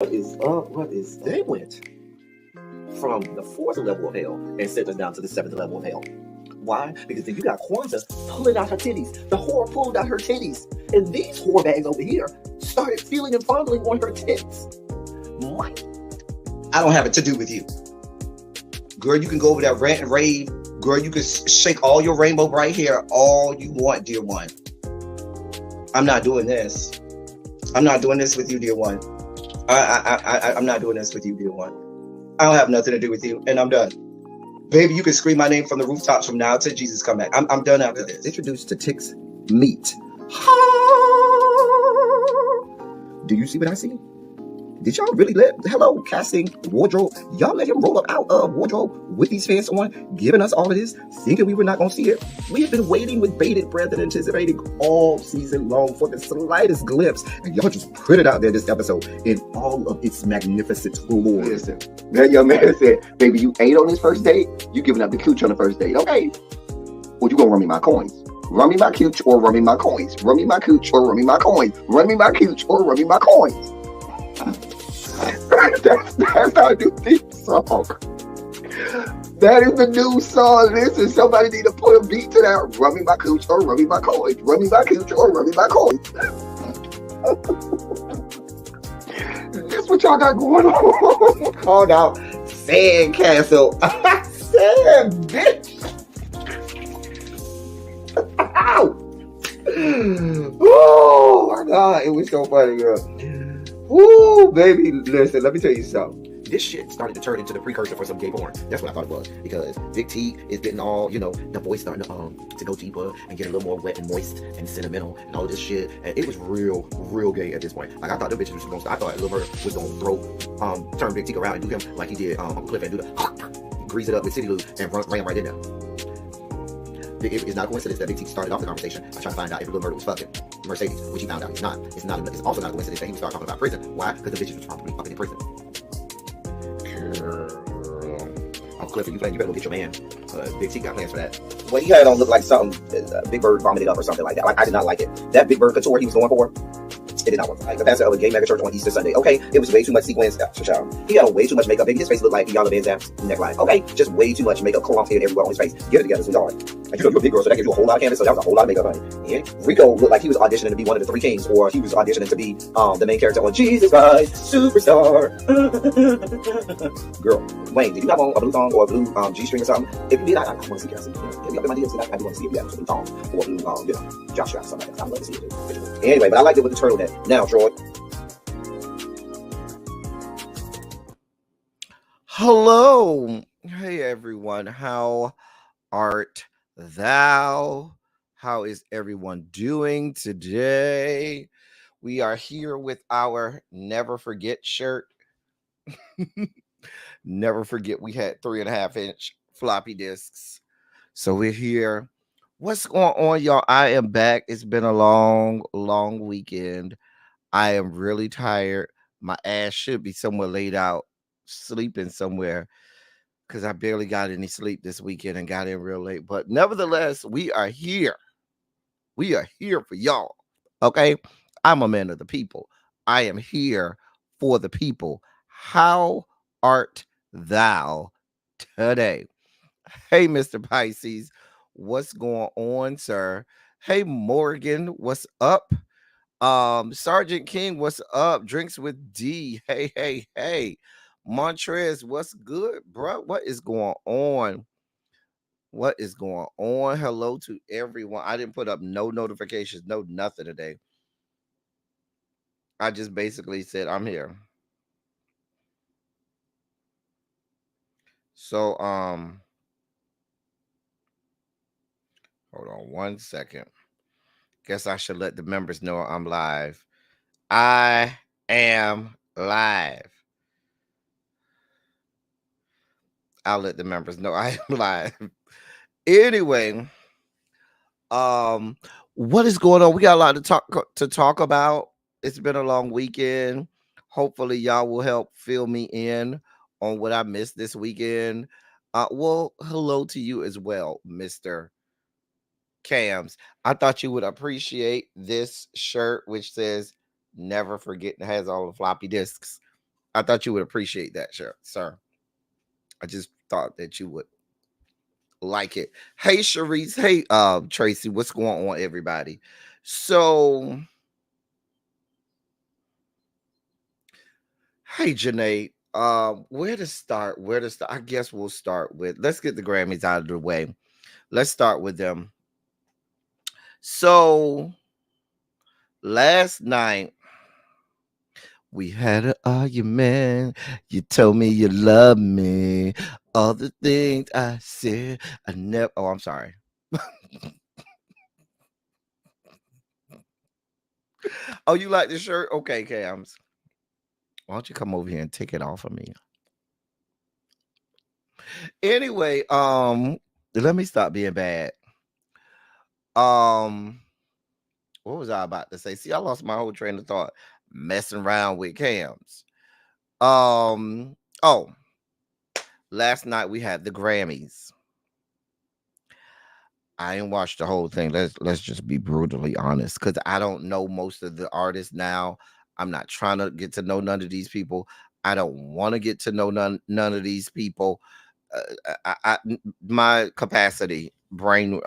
What is up? What is they went from the fourth level of hell and sent us down to the seventh level of hell. Why? Because then you got Kwanzaa pulling out her titties. The whore pulled out her titties. And these whore bags over here started feeling and fondling on her tits. Mike. I don't have it to do with you. Girl, you can go over there, rant and rave. Girl, you can shake all your rainbow bright hair all you want, dear one. I'm not doing this. I'm not doing this with you, dear one. I'm not doing this with you, dear one. I don't have nothing to do with you, and I'm done. Baby, you can scream my name from the rooftops from now till Jesus come back. I'm done after this. Introduced to Tick's Meat. Do you see what I see? Did y'all really let, hello, casting, wardrobe, y'all let him roll up out of wardrobe with these fans on, giving us all of this, thinking we were not going to see it? We have been waiting with bated breath and anticipating all season long for the slightest glimpse, and y'all just put it out there this episode in all of its magnificent glory. Listen, that young man said, baby, you ate on this first date, you giving up the cooch on the first date, okay? Well, you gonna run me my coins. Run me my cooch or run me my coins. Run me my cooch or run me my coins. Run me my cooch or run me my coins. That's our new theme song. That is the new song. Listen, somebody need to put a beat to that. Run me my cooch or run me my coins. Run me my cooch or run me my coins. That's what y'all got going on. Called out Sandcastle. Sand, bitch. Ow. Oh my God, it was so funny, girl. Woo, baby, listen, let me tell you something. This shit started to turn into the precursor for some gay porn. That's what I thought it was. Because Big T is getting all, the voice starting to go deeper and get a little more wet and moist and sentimental and all this shit. And it was real gay at this point. Like, I thought the bitches was going to start. I thought Lil Bird was going to turn Big T around and do him like he did Uncle Cliff and do the grease it up with City Lou and ran right in there. It's not a coincidence that Big T started off the conversation by trying to find out if Lil Bird was fucking Mercedes, which he found out he's not. It's also not a coincidence that he started talking about prison. Why? Because the bitches was probably fucking in prison. Uncle Cliff, you better go get your man. Big T got plans for that. What he had on looked like something Big Bird vomited up or something like that. Like, I did not like it. That Big Bird couture he was going for, it did not work. Like the pastor of a gay mega church on Easter Sunday. Okay, it was way too much sequence. He had on way too much makeup. Baby, his face looked like Yana Van Zam's neckline. Okay, just way too much makeup clumped in everywhere on his face. Get it together, sweetheart. And you're a big girl, so that gives you a whole lot of canvas. So that was a whole lot of makeup, honey. And Rico looked like he was auditioning to be one of the three kings, or he was auditioning to be the main character on Jesus Christ Superstar. Girl, Wayne, did you have on a blue thong or a blue G-string or something? If you did, I want to see it. Hit me up in my DMs. I do want to see if you have a blue thong or a blue, jock strap or something like that. I'd love to see it too. Anyway, but I liked it with the turtleneck. Now, Troy. Hello. Hey, everyone. How art thou? How is everyone doing today? We are here with our Never Forget shirt. Never forget we had 3.5-inch floppy disks. So we're here. What's going on, y'all? I am back. It's been a long weekend. I am really tired. My ass should be somewhere laid out, sleeping somewhere, because I barely got any sleep this weekend and got in real late. But nevertheless, we are here. We are here for y'all. Okay? I'm a man of the people. I am here for the people. How art thou today? Hey, Mr. Pisces, what's going on, sir? Hey, Morgan, what's up? Sergeant King, what's up? Drinks with D. Hey. Montrez, what's good, bro? What is going on? What is going on? Hello to everyone. I didn't put up no notifications, no nothing today. I just basically said I'm here. So, hold on 1 second. Guess I should let the members know I'm live. I am live. I'll let the members know I am live. Anyway, what is going on? We got a lot to talk about. It's been a long weekend. Hopefully, y'all will help fill me in on what I missed this weekend. Well, hello to you as well, Mr. Cams. I thought you would appreciate this shirt, which says "Never Forget." It has all the floppy disks I thought you would appreciate that, sir. I just thought that you would like it. Hey, Sharice. Hey, Tracy. What's going on, everybody? So, hey, Janae. Where to start? Where to start? I guess we'll start with. Let's get the Grammys out of the way. Let's start with them. So, last night we had an argument. You told me you love me. All the things I said, I never. Oh, I'm sorry. Oh, you like this shirt? Okay, Cams. Why don't you come over here and take it off of me? Anyway, let me stop being bad. Um, what was I about to say? See, I lost my whole train of thought messing around with Cams. Oh, last night we had the Grammys. I didn't watch the whole thing. Let's just be brutally honest, because I don't know most of the artists now. I'm not trying to get to know none of these people. I don't want to get to know none of these people. My capacity, brain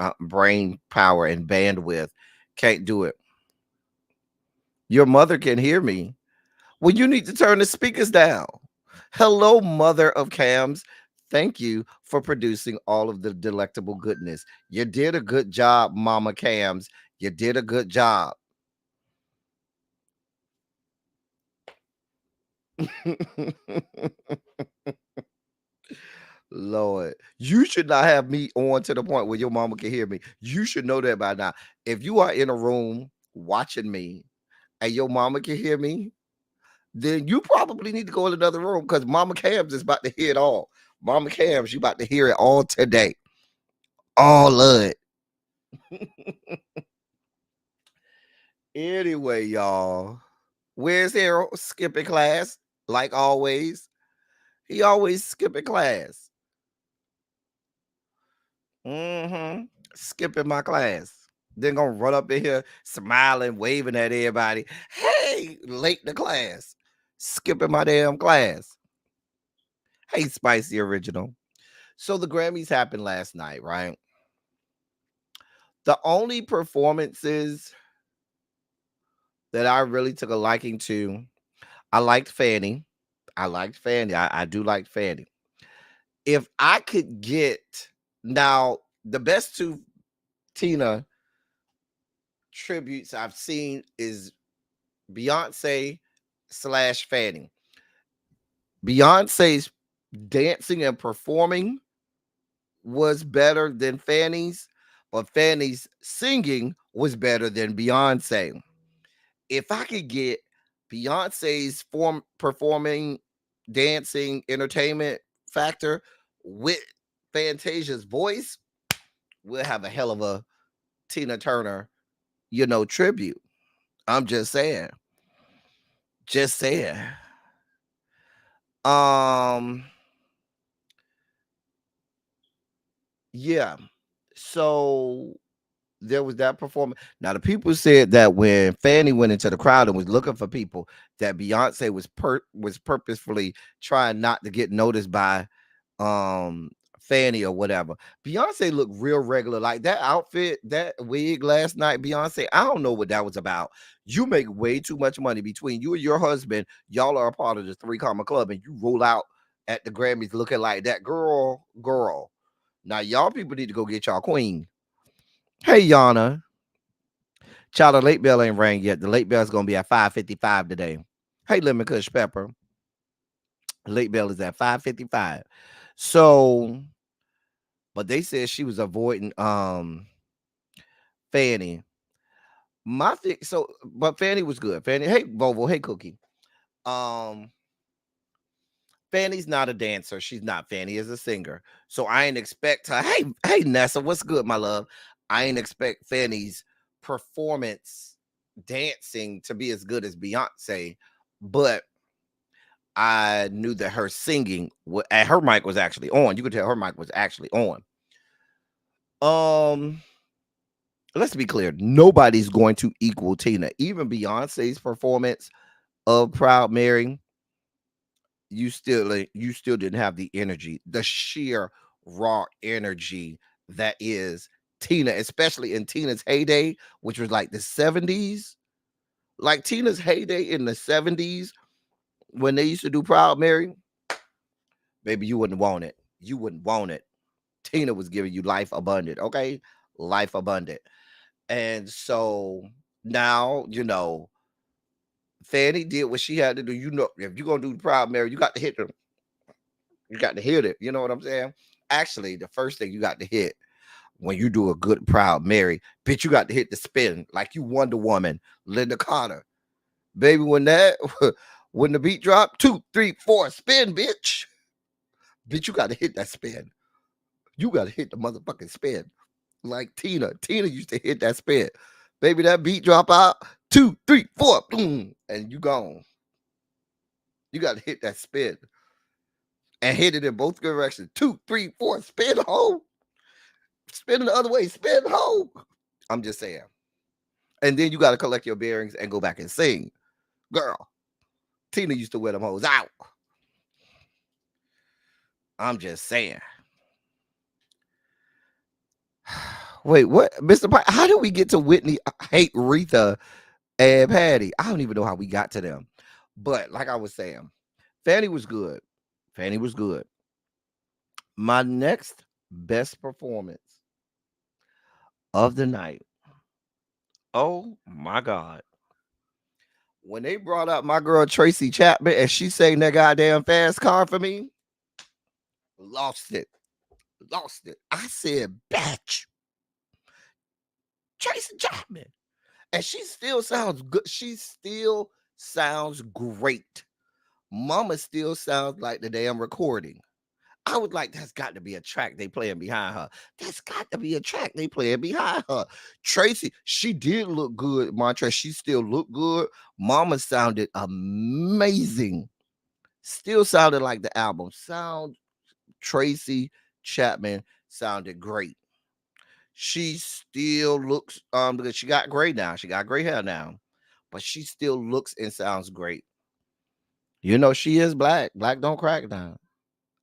power, and bandwidth can't do it. Your mother can hear me. Well, you need to turn the speakers down. Hello, mother of Cams. Thank you for producing all of the delectable goodness. You did a good job, Mama Cams. You did a good job. Lord, you should not have me on to the point where your mama can hear me. You should know that by now. If you are in a room watching me and your mama can hear me, then you probably need to go in another room, because Mama Cams is about to hear it all. Mama Cams, you about to hear it all today. All of it. Anyway, y'all, where's Harold? Skipping class, like always. He always skipping class. Skipping my class. Then gonna run up in here smiling, waving at everybody. Hey, late to class. Skipping my damn class. Hey, Spicy Original. So the Grammys happened last night, right? The only performances that I really took a liking to, I liked Fanny. I do like Fanny. If I could get, now, the best two Tina tributes I've seen is Beyonce / Fanny. Beyonce's dancing and performing was better than Fanny's, but Fanny's singing was better than Beyonce. If I could get Beyonce's performing, dancing, entertainment factor with Fantasia's voice, we'll have a hell of a Tina Turner, tribute. I'm just saying. Just saying. Yeah. So there was that performance. Now the people said that when Fanny went into the crowd and was looking for people, that Beyonce was purposefully trying not to get noticed by Fanny or whatever. Beyonce looked real regular. Like that outfit, that wig last night, Beyonce, I don't know what that was about. You make way too much money between you and your husband. Y'all are a part of the 3 Comma Club, and you roll out at the Grammys looking like that. Girl. Now y'all people need to go get y'all queen. Hey, Yana. Child, the late bell ain't rang yet. The late bell's gonna be at 5:55 today. Hey, Lemon Kush Pepper. Late bell is at 5:55. So, but they said she was avoiding Fanny. My thing, so, but Fanny was good. Fanny, hey Vovo, hey Cookie. Fanny's not a dancer. She's not. Fanny is a singer. So I ain't expect her. Hey Nessa, what's good, my love? I ain't expect Fanny's performance dancing to be as good as Beyonce, but I knew that her singing, and her mic was actually on. You could tell her mic was actually on. Let's be clear. Nobody's going to equal Tina. Even Beyonce's performance of Proud Mary, you still didn't have the energy, the sheer raw energy that is Tina, especially in Tina's heyday, which was like the 70s. Like Tina's heyday in the 70s when they used to do Proud Mary, baby, you wouldn't want it. You wouldn't want it. Tina was giving you life abundant, okay? Life abundant. And so now, Fanny did what she had to do. If you're gonna do the Proud Mary, you got to hit them. You got to hit it. You know what I'm saying? Actually, the first thing you got to hit when you do a good Proud Mary, bitch, you got to hit the spin like you Wonder Woman, Linda Carter. Baby, when when the beat drop, 2, 3, 4, spin, bitch. Bitch, you got to hit that spin. You got to hit the motherfucking spin. Like Tina. Tina used to hit that spin. Baby, that beat drop out, 2, 3, 4, boom, and you gone. You got to hit that spin. And hit it in both directions. 2, 3, 4, spin home. Spin the other way, spin home. I'm just saying. And then you got to collect your bearings and go back and sing. Girl, Tina used to wear them hoes out. I'm just saying. Wait, what? Mr. Pike, how did we get to Whitney, Hate, Retha, and Patty? I don't even know how we got to them. But like I was saying, Fanny was good. Fanny was good. My next best performance of the night. Oh my God. When they brought up my girl Tracy Chapman and she sang that goddamn Fast Car for me, lost it. Lost it. I said, batch. Tracy Chapman. And she still sounds good. She still sounds great. Mama still sounds like the damn recording. I was like, that's got to be a track they playing behind her. That's got to be a track they playing behind her. Tracy, she did look good, Montrez. She still looked good. Mama sounded amazing. Still sounded like the album. Tracy Chapman sounded great. She still looks, because she got gray now. She got gray hair now. But she still looks and sounds great. She is black. Black don't crack down.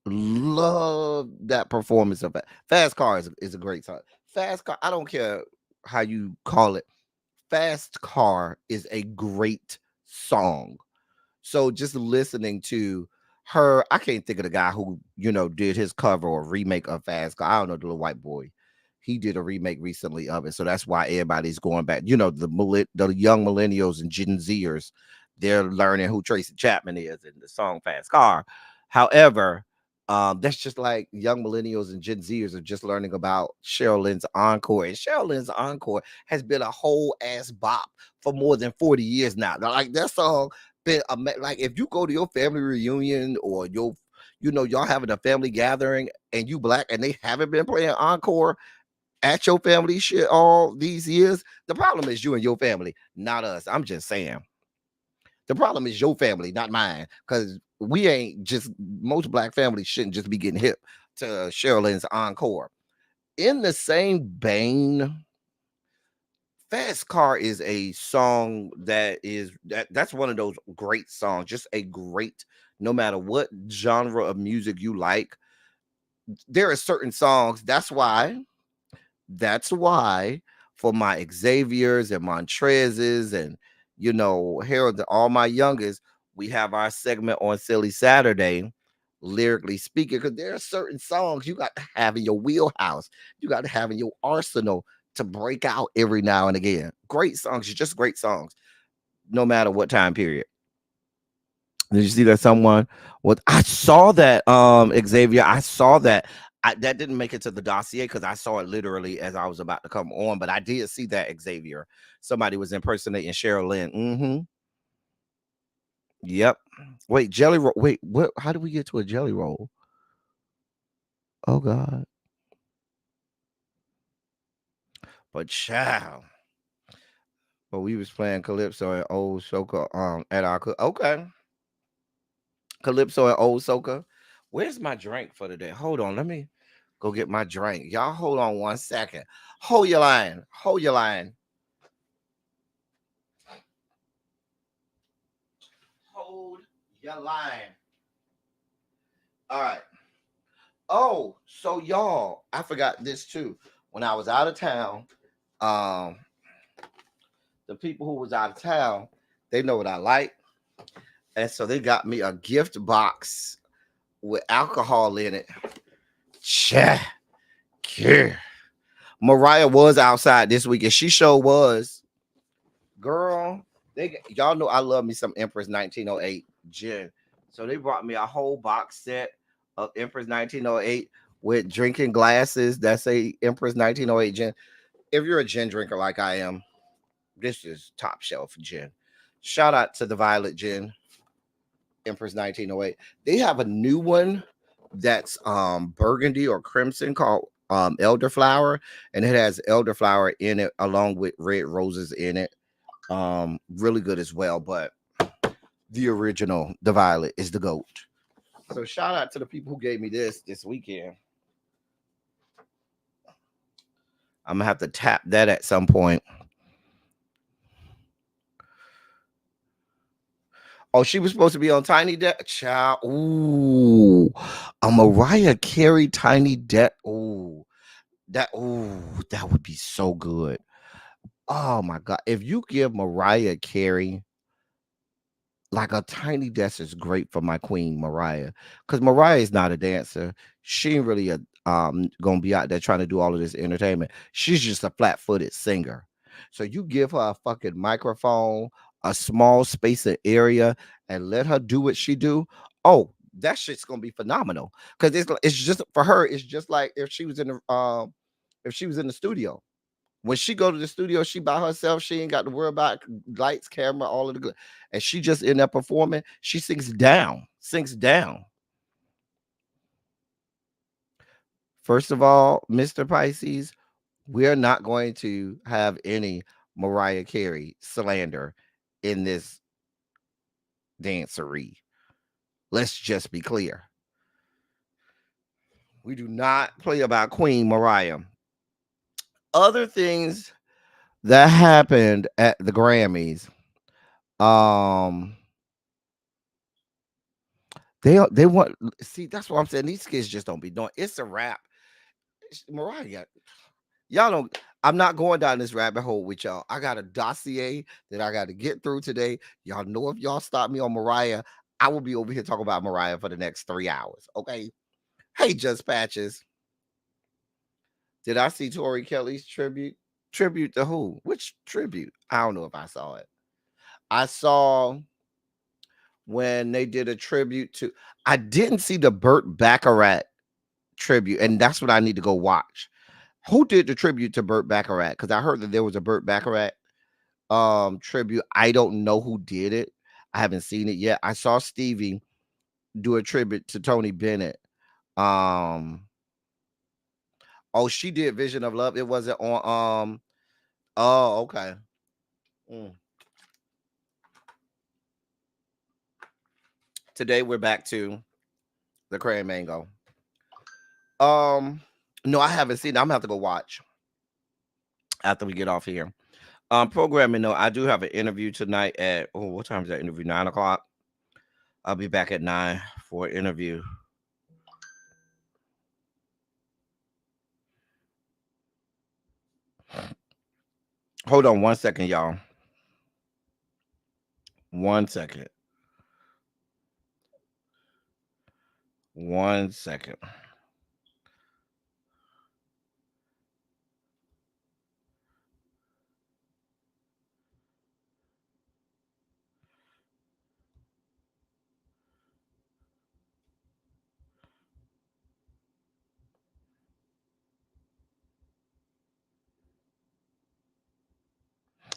Love that performance of it. Fast Car is a great song. Fast Car, I don't care how you call it. Fast Car is a great song. So just listening to her, I can't think of the guy who, did his cover or remake of Fast Car. I don't know, the little white boy. He did a remake recently of it. So that's why everybody's going back. The young millennials and Gen Zers, they're learning who Tracy Chapman is in the song Fast Car. However, that's just like young millennials and Gen Zers are just learning about Cheryl Lynn's Encore. And Cheryl Lynn's Encore has been a whole ass bop for more than 40 years now. Like that song been like if you go to your family reunion or y'all having a family gathering and you black and they haven't been playing Encore at your family shit all these years, the problem is you and your family, not us. I'm just saying. The problem is your family, not mine, because we ain't just, most black families shouldn't just be getting hip to Cheryl Lynn's Encore. In the same vein, Fast Car is a song that's one of those great songs, just a great, no matter what genre of music you like, there are certain songs. That's why for my Xaviers and Montrez's and Harold, all my youngest, we have our segment on Silly Saturday, lyrically speaking, because there are certain songs you got to have in your wheelhouse, you got to have in your arsenal to break out every now and again. Great songs, just great songs, no matter what time period. Did you see that someone I saw that Xavier, I saw that. That didn't make it to the dossier because I saw it literally as I was about to come on, but I did see that Xavier. Somebody was impersonating Cheryl Lynn. Mm-hmm. Yep. Wait, jelly roll. Wait, what? How do we get to a jelly roll? Oh God. But child. But we was playing Calypso and Old Soca at our okay. Calypso and Old Soca. Where's my drink for today? Hold on, let me go get my drink. Y'all hold on 1 second. Hold your line. Hold your line. Hold your line. All right. Oh, so y'all, I forgot this too. When I was out of town, um, the people who was out of town, they know what I like. And so they got me a gift box with alcohol in it. Cha, yeah. Mariah was outside this week, and she sure was. Girl, y'all know I love me some Empress 1908 gin. So they brought me a whole box set of Empress 1908 with drinking glasses that say Empress 1908 gin. If you're a gin drinker like I am, this is top shelf gin. Shout out to the Violet Gin, Empress 1908. They have a new one that's burgundy or crimson called elderflower, and it has elderflower in it along with red roses in it. Really good as well, but the original, the Violet, is the GOAT. So shout out to the people who gave me this weekend. I'm gonna have to tap that at some point. Oh, she was supposed to be on Tiny Deck. Child. Ooh. A Mariah Carey Tiny Deck. Ooh. That would be so good. Oh my God. If you give Mariah Carey like a tiny desk is great for my queen Mariah. Because Mariah is not a dancer. She ain't really gonna be out there trying to do all of this entertainment. She's just a flat-footed singer. So you give her a fucking microphone, a small space and area, and let her do what she do. Oh, that shit's gonna be phenomenal. Because it's just for her, it's just like if she was in the studio. When she go to the studio, she by herself. She ain't got to worry about lights, camera, all of the good. And she just in there performing. She sinks down. First of all, Mr. Pisces, we're not going to have any Mariah Carey slander in this dancery. Let's just be clear. We do not play about Queen Mariah. Other things that happened at the Grammys. They want see that's what I'm saying. These kids just don't be doing. It's a rap. Mariah, y'all don't. I'm not going down this rabbit hole with y'all. I got a dossier that I got to get through today. Y'all know if y'all stop me on Mariah, I will be over here talking about Mariah for the next 3 hours. Okay. Hey, Just Patches. Did I see Tori Kelly's tribute? Tribute to who? Which tribute? I don't know if I saw it. I saw when they did a tribute to. I didn't see the Burt Bacharach tribute, and that's what I need to go watch. Who did the tribute to Burt Bacharach? Because I heard that there was a Burt Bacharach tribute. I don't know who did it. I haven't seen it yet. I saw Stevie do a tribute to Tony Bennett. Oh, she did Vision of Love. It wasn't on oh, okay. Today we're back to the Cran Mango. No, I haven't seen it. I'm gonna have to go watch after we get off here. Programming though, I do have an interview tonight at what time is that interview? 9 o'clock. I'll be back at 9 for an interview. Hold on 1 second, y'all. 1 second. 1 second.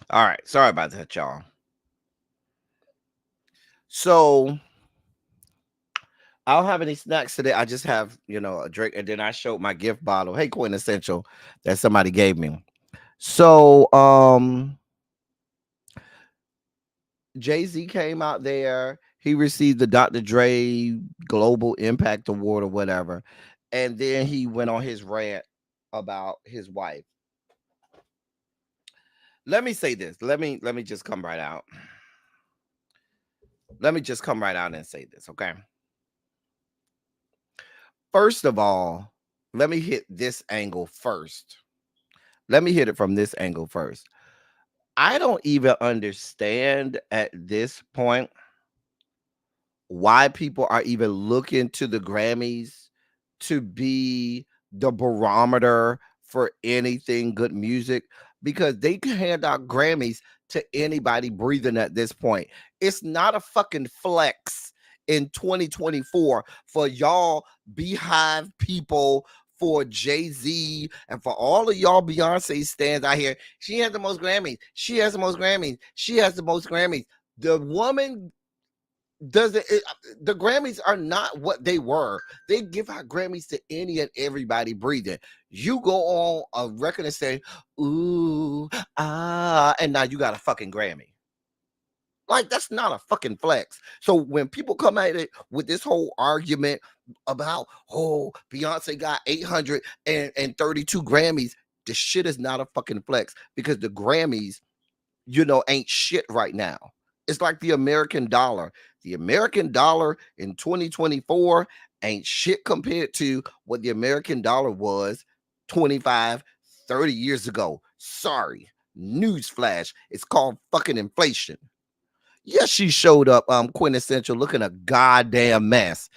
All right. Sorry about that, y'all. So I don't have any snacks today. I just have, a drink. And then I showed my gift bottle. Hey, Quintessential, that somebody gave me. So Jay-Z came out there. He received the Dr. Dre Global Impact Award or whatever. And then he went on his rant about his wife. Let me say this. Let me just come right out. Let me just come right out and say this, okay? First of all, let me hit this angle first. Let me hit it from this angle first. I don't even understand at this point why people are even looking to the Grammys to be the barometer for anything good music, because they can hand out Grammys to anybody breathing at this point. It's not a fucking flex in 2024 for y'all Beehive people, for Jay-Z, and for all of y'all Beyonce stands out here. She has the most Grammys. She has the most Grammys. She has the most Grammys. The woman doesn't the Grammys are not what they were. They give out Grammys to any and everybody breathing. You go on a record and say, ooh, and now you got a fucking Grammy. Like, that's not a fucking flex. So when people come at it with this whole argument about, oh, Beyonce got 832 Grammys, the shit is not a fucking flex, because the Grammys, ain't shit right now. It's like the American dollar. The American dollar in 2024 ain't shit compared to what the American dollar was 25, 30 years ago. Sorry. Newsflash. It's called fucking inflation. Yes, she showed up quintessential looking a goddamn mess.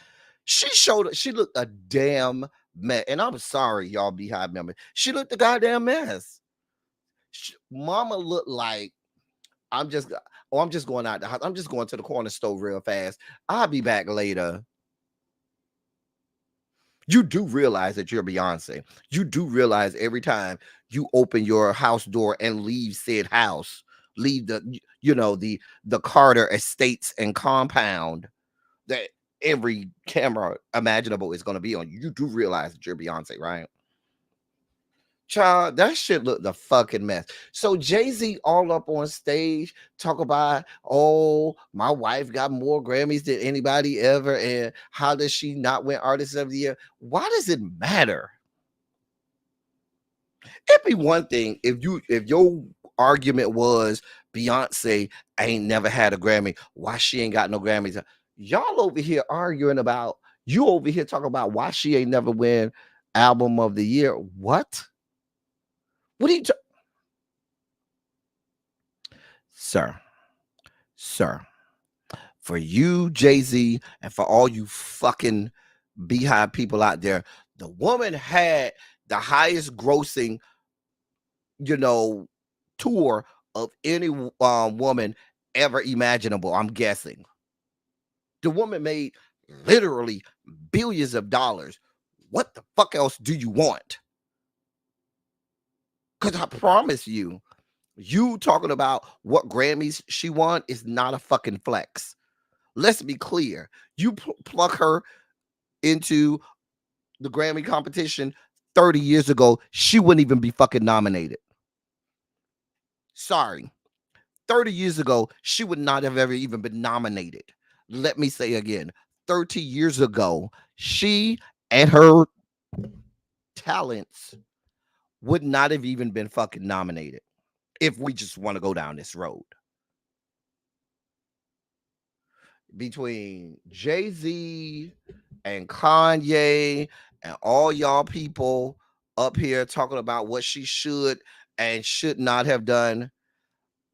She looked a damn mess. And I'm sorry, y'all Beehive members. She looked a goddamn mess. Mama looked like, I'm just going out the house. I'm just going to the corner store real fast. I'll be back later. You do realize that you're Beyonce. You do realize every time you open your house door and leave said house, leave the Carter Estates and compound, that every camera imaginable is going to be on you. You do realize that you're Beyonce, right? Child, that shit looked a fucking mess. So Jay-Z all up on stage talk about, oh, my wife got more Grammys than anybody ever, and how does she not win Artist of the Year? Why does it matter? It'd be one thing if your argument was Beyonce ain't never had a Grammy, why she ain't got no Grammys? Y'all over here arguing about, you over here talking about why she ain't never win Album of the Year. What? What are you Sir, for you, Jay-Z, and for all you fucking Beehive people out there, the woman had the highest grossing, tour of any woman ever imaginable, I'm guessing. The woman made literally billions of dollars. What the fuck else do you want? Because I promise you talking about what Grammys she won is not a fucking flex. Let's be clear. You plug her into the Grammy competition 30 years ago, she wouldn't even be fucking nominated. Sorry. 30 years ago, she would not have ever even been nominated. Let me say again, 30 years ago, she and her talents would not have even been fucking nominated, if we just want to go down this road. Between Jay-Z and Kanye and all y'all people up here talking about what she should and should not have done,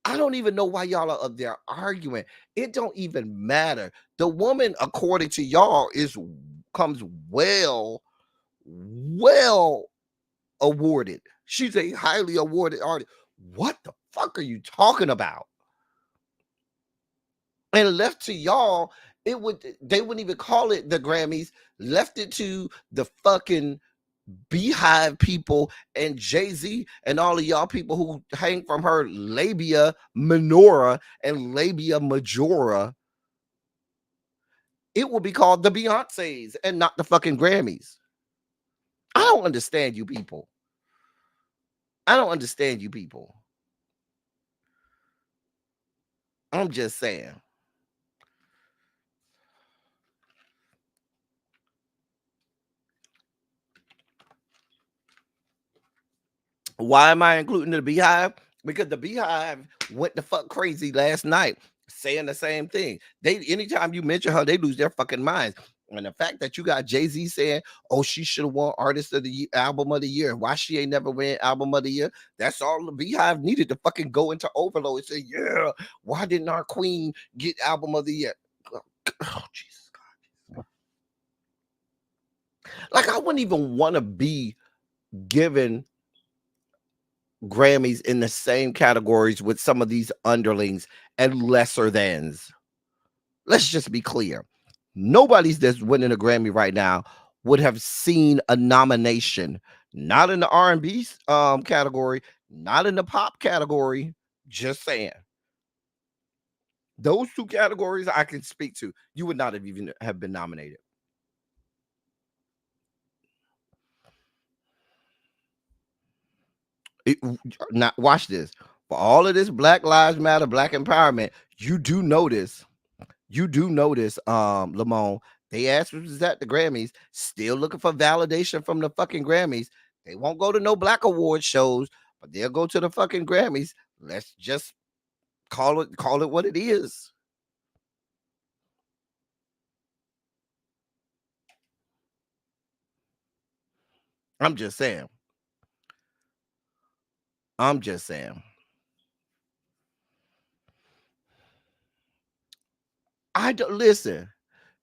I don't even know why y'all are up there arguing. It don't even matter. The woman, according to y'all, comes well awarded. She's a highly awarded artist. What the fuck are you talking about? And left to y'all, they wouldn't even call it the Grammys. Left it to the fucking Beehive people and Jay-Z and all of y'all people who hang from her labia minora and labia majora. It will be called the Beyoncés and not the fucking Grammys. I don't understand you people. I'm just saying. Why am I including the Beehive? Because the Beehive went the fuck crazy last night saying the same thing. Anytime you mention her, they lose their fucking minds. And the fact that you got Jay-Z saying, oh, she should have won Artist of the Year, Album of the Year. Why she ain't never win Album of the Year? That's all the Beehive needed to fucking go into overload and say, yeah, why didn't our queen get Album of the Year? Oh, Jesus God. Like, I wouldn't even want to be given Grammys in the same categories with some of these underlings and lesser thans. Let's just be clear. Nobody's that's winning a Grammy right now would have seen a nomination, not in the R&B category, not in the pop category. Just saying. Those two categories I can speak to. You would not have even have been nominated. Now watch this. For all of this Black Lives Matter, Black empowerment, you do notice, Lamone, they asked us at the Grammys, still looking for validation from the fucking Grammys. They won't go to no Black award shows, but they'll go to the fucking Grammys. Let's just call it what it is. I'm just saying. I don't listen.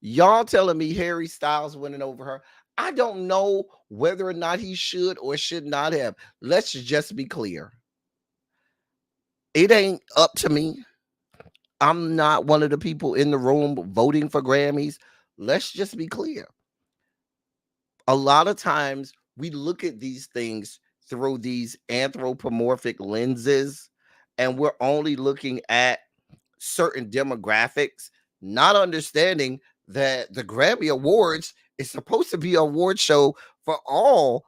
Y'all telling me Harry Styles winning over her. I don't know whether or not he should or should not have. Let's just be clear. It ain't up to me. I'm not one of the people in the room voting for Grammys. Let's just be clear. A lot of times we look at these things through these anthropomorphic lenses, and we're only looking at certain demographics, not understanding that the Grammy Awards is supposed to be an award show for all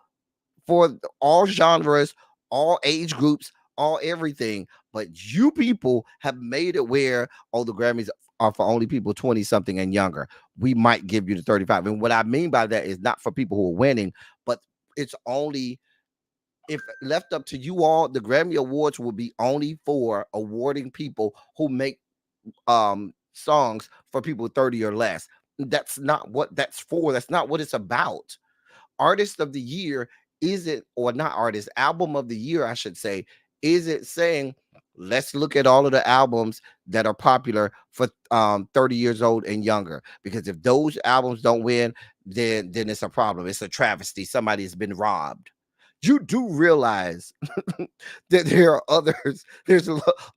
genres, all age groups, all everything. But you people have made it where, oh, the Grammys are for only people 20 something and younger. We might give you the 35. And what I mean by that is not for people who are winning, but it's only, if left up to you all, the Grammy Awards will be only for awarding people who make songs for people 30 or less. That's not what that's for. That's not what it's about. Artist of the Year isn't, or not artist, Album of the Year, I should say, isn't saying, let's look at all of the albums that are popular for 30 years old and younger. Because if those albums don't win, then it's a problem. It's a travesty. Somebody has been robbed. You do realize that there are there's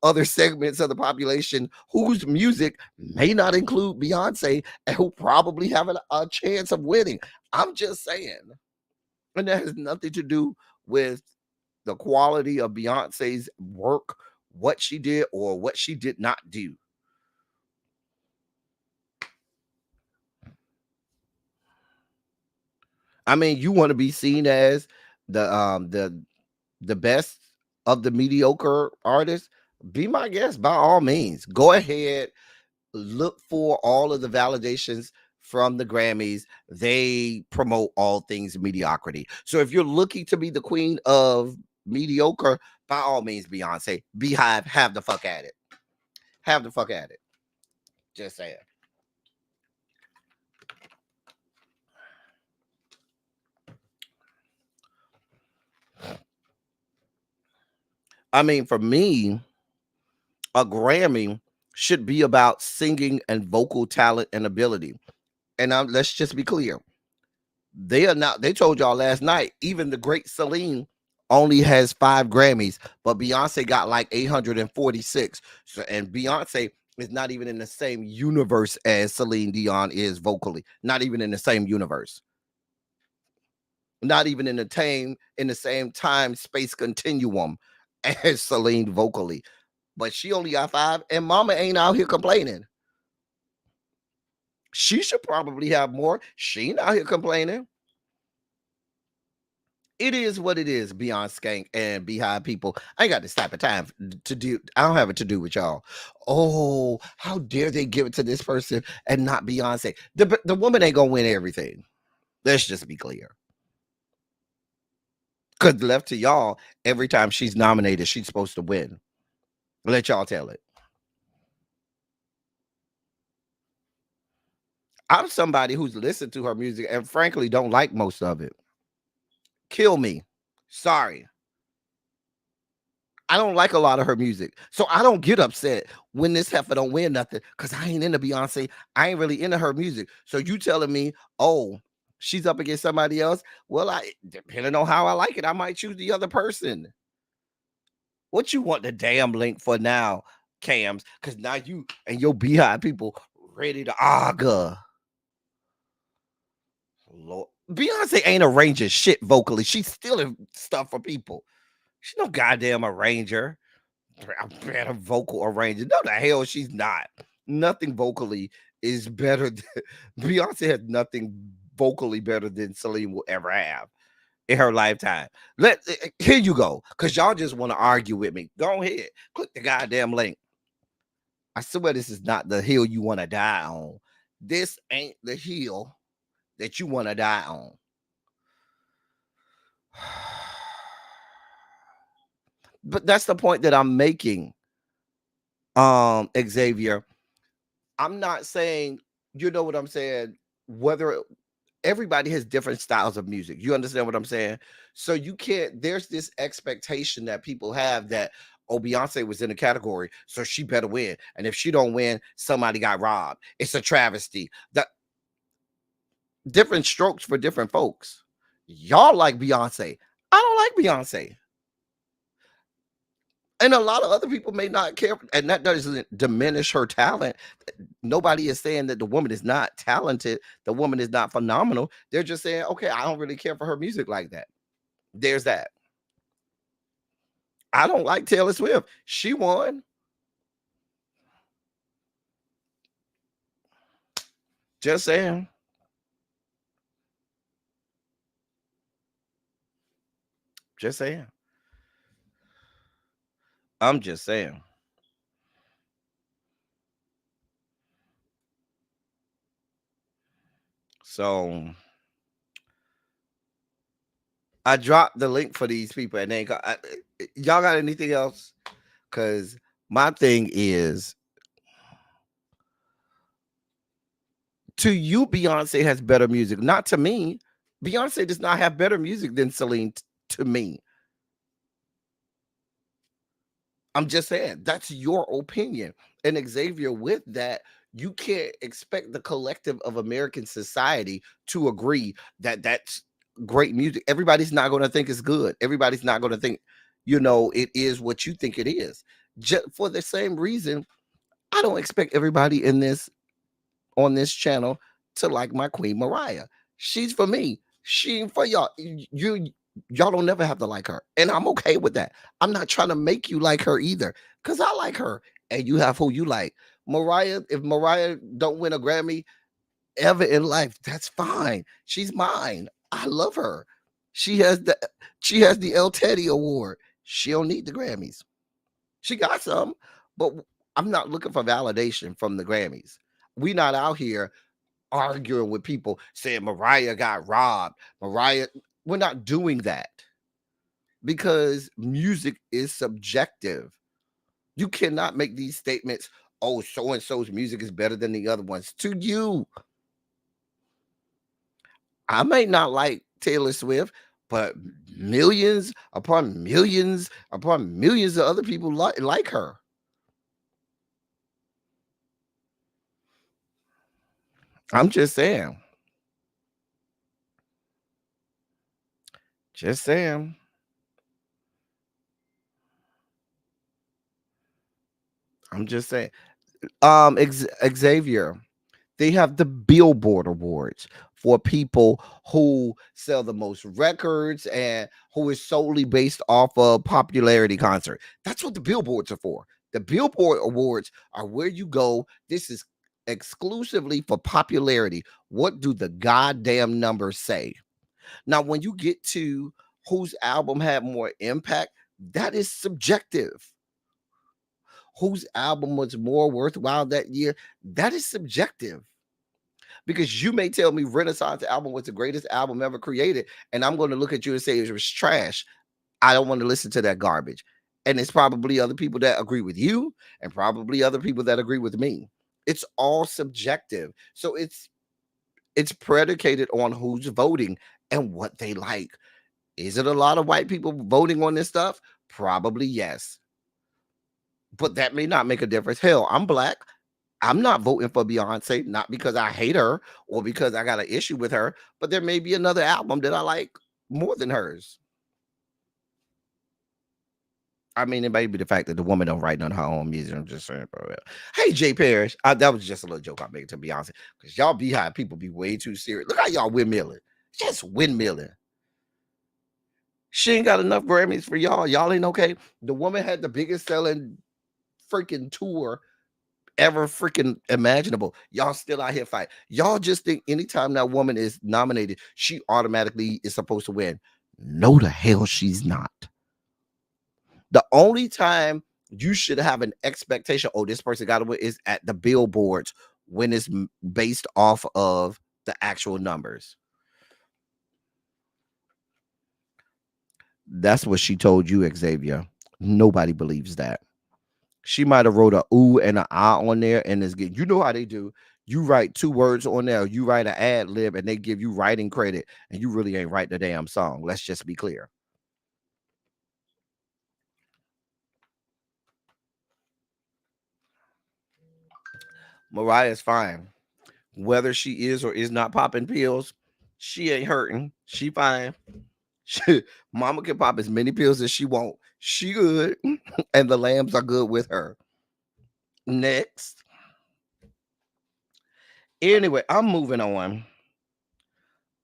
other segments of the population whose music may not include Beyonce and who probably have a chance of winning. I'm just saying. And that has nothing to do with the quality of Beyonce's work, what she did or what she did not do. I mean, you want to be seen as the best of the mediocre artists? Be my guest by all means. Go ahead, look for all of the validations from the Grammys. They promote all things mediocrity. So if you're looking to be the queen of mediocre, by all means, Beyonce, Beehive, have the fuck at it. Have the fuck at it. Just saying. I mean, for me, a Grammy should be about singing and vocal talent and ability. And let's just be clear. They are not, they told y'all last night, even the great Celine only has 5 Grammys, but Beyonce got like 846. So, and Beyonce is not even in the same universe as Celine Dion is vocally. Not even in the same universe. Not even in the same time space continuum as Celine vocally. But she only got 5, and Mama ain't out here complaining. She should probably have more. She ain't out here complaining. It is what it is, Beyond Skank and Beehive people. I ain't got this type of time to do. I don't have it to do with y'all. Oh, how dare they give it to this person and not Beyonce? The woman ain't gonna win everything. Let's just be clear. Because left to y'all, every time she's nominated, she's supposed to win. Let y'all tell it. I'm somebody who's listened to her music and frankly don't like most of it. Kill me. Sorry. I don't like a lot of her music. So I don't get upset when this heifer don't win nothing because I ain't into Beyonce. I ain't really into her music. So you telling me, oh, she's up against somebody else? Well, depending on how I like it, I might choose the other person. What you want the damn link for now, Cams? Because now you and your Beehive people ready to argue. Lord. Beyonce ain't arranging shit vocally. She's stealing stuff for people. She's no goddamn arranger. A better vocal arranger. No, the hell she's not. Nothing vocally is better than Beyonce has nothing vocally better than Celine will ever have in her lifetime. Here you go. Because y'all just want to argue with me. Go ahead. Click the goddamn link. I swear this is not the hill you want to die on. This ain't the hill that you want to die on. But that's the point that I'm making, Xavier. I'm not saying, you know what I'm saying, whether everybody has different styles of music. You understand what I'm saying? So you can't, there's this expectation that people have that, oh, Beyonce was in a category, so she better win. And if she don't win, somebody got robbed. It's a travesty. The different strokes for different folks. Y'all like Beyonce. I don't like Beyonce. And a lot of other people may not care, and that doesn't diminish her talent. Nobody is saying that the woman is not talented. The woman is not phenomenal. They're just saying, okay, I don't really care for her music like that. There's that. I don't like Taylor Swift. She won. Just saying. Just saying. I'm just saying. So I dropped the link for these people, and they got y'all got anything else? Because my thing is, to you, Beyonce has better music. Not to me. Beyonce does not have better music than Celine to me. I'm just saying, that's your opinion. And Xavier, with that, you can't expect the collective of American society to agree that that's great music. Everybody's not going to think it's good. Everybody's not going to think, it is what you think it is. Just for the same reason, I don't expect everybody on this channel to like my Queen Mariah. She's for me. She ain't for y'all. Y'all don't never have to like her. And I'm okay with that. I'm not trying to make you like her either. Because I like her. And you have who you like. Mariah, if Mariah don't win a Grammy ever in life, that's fine. She's mine. I love her. She has the El Teddy Award. She don't need the Grammys. She got some, but I'm not looking for validation from the Grammys. We not out here arguing with people saying Mariah got robbed. Mariah, we're not doing that because music is subjective. You cannot make these statements, oh, so-and-so's music is better than the other ones. To you, I may not like Taylor Swift, but millions upon millions upon millions of other people like her. I'm just saying. Just saying. I'm just saying. Xavier, they have the Billboard Awards for people who sell the most records and who is solely based off of popularity concert. That's what the Billboards are for. The Billboard Awards are where you go. This is exclusively for popularity. What do the goddamn numbers say? Now, when you get to whose album had more impact, that is subjective. Whose album was more worthwhile that year, that is subjective. Because you may tell me Renaissance album was the greatest album ever created, and I'm going to look at you and say it was trash. I don't want to listen to that garbage. And it's probably other people that agree with you, and probably other people that agree with me. It's all subjective. So it's It's predicated on who's voting and what they like. Is it a lot of white people voting on this stuff? Probably yes. But that may not make a difference. Hell, I'm black. I'm not voting for Beyonce, not because I hate her or because I got an issue with her, but there may be another album that I like more than hers. I mean, it may be the fact that the woman don't write none of her own music. I'm just saying, bro. Hey, Jay Parrish, that was just a little joke I made to Beyonce because y'all beehive people be way too serious. Look how y'all windmilling, just windmilling. She ain't got enough Grammys for y'all. Y'all ain't okay. The woman had the biggest selling freaking tour ever freaking imaginable. Y'all still out here fight. Y'all just think anytime that woman is nominated, she automatically is supposed to win. No, the hell she's not. The only time you should have an expectation, oh, this person got to win, is at the billboards when it's based off of the actual numbers. That's what she told you, Xavier. Nobody believes that. She might have wrote a ooh and an ah on there, and it's good. You know how they do. You write 2 words on there, you write an ad lib, and they give you writing credit, and you really ain't write the damn song. Let's just be clear. Mariah's fine. Whether she is or is not popping pills, she ain't hurting. She fine. Mama can pop as many pills as she want. She good. And the lambs are good with her. Next. Anyway, I'm moving on.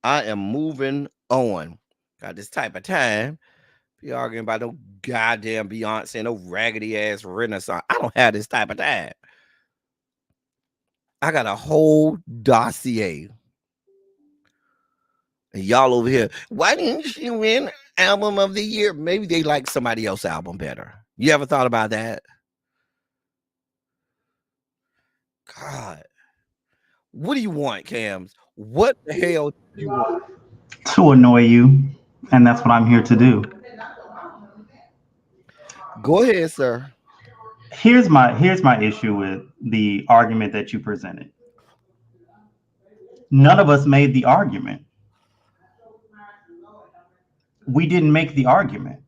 I am moving on. Got this type of time. Be arguing about no goddamn Beyonce, no raggedy ass Renaissance. I don't have this type of time. I got a whole dossier. And y'all over here, why didn't she win album of the year? Maybe they like somebody else's album better. You ever thought about that? God. What do you want, Cams? What the hell do you want? To annoy you. And that's what I'm here to do. Go ahead, sir. Here's my issue with the argument that you presented. None of us made the argument. We didn't make the argument.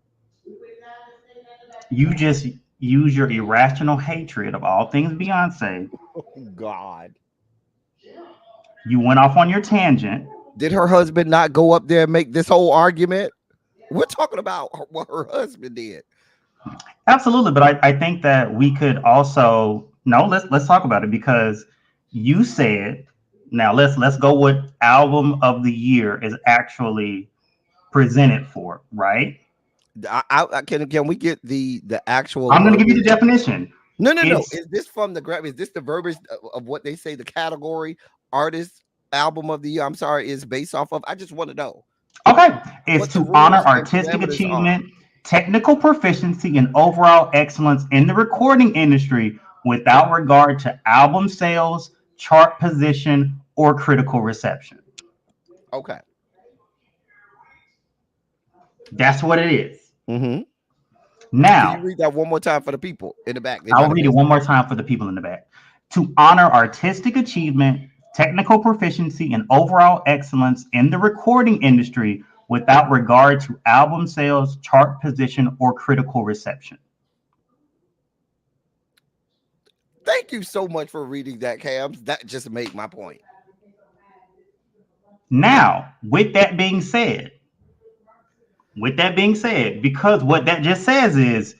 You just use your irrational hatred of all things Beyonce. Oh, God. You went off on your tangent. Did her husband not go up there and make this whole argument? We're talking about what her husband did. Absolutely, but I think that we could also let's talk about it, because you said, now let's go what album of the year is actually presented for, right? Can we get the actual? I'm going to give you the definition. No. Is this from the Grammy? Is this the verbiage of what they say the category artist album of the year? I'm sorry, is based off of. I just want to know. Okay, it's to honor artistic achievement, technical proficiency, and overall excellence in the recording industry without regard to album sales, chart position, or critical reception. Okay. That's what it is. Mm-hmm. Now, can you read that one more time for the people in the back? I'll read it one more time for the people in the back. To honor artistic achievement, technical proficiency, and overall excellence in the recording industry without regard to album sales, chart position, or critical reception. Thank you so much for reading that, Cams. That just made my point. Now, with that being said, because what that just says is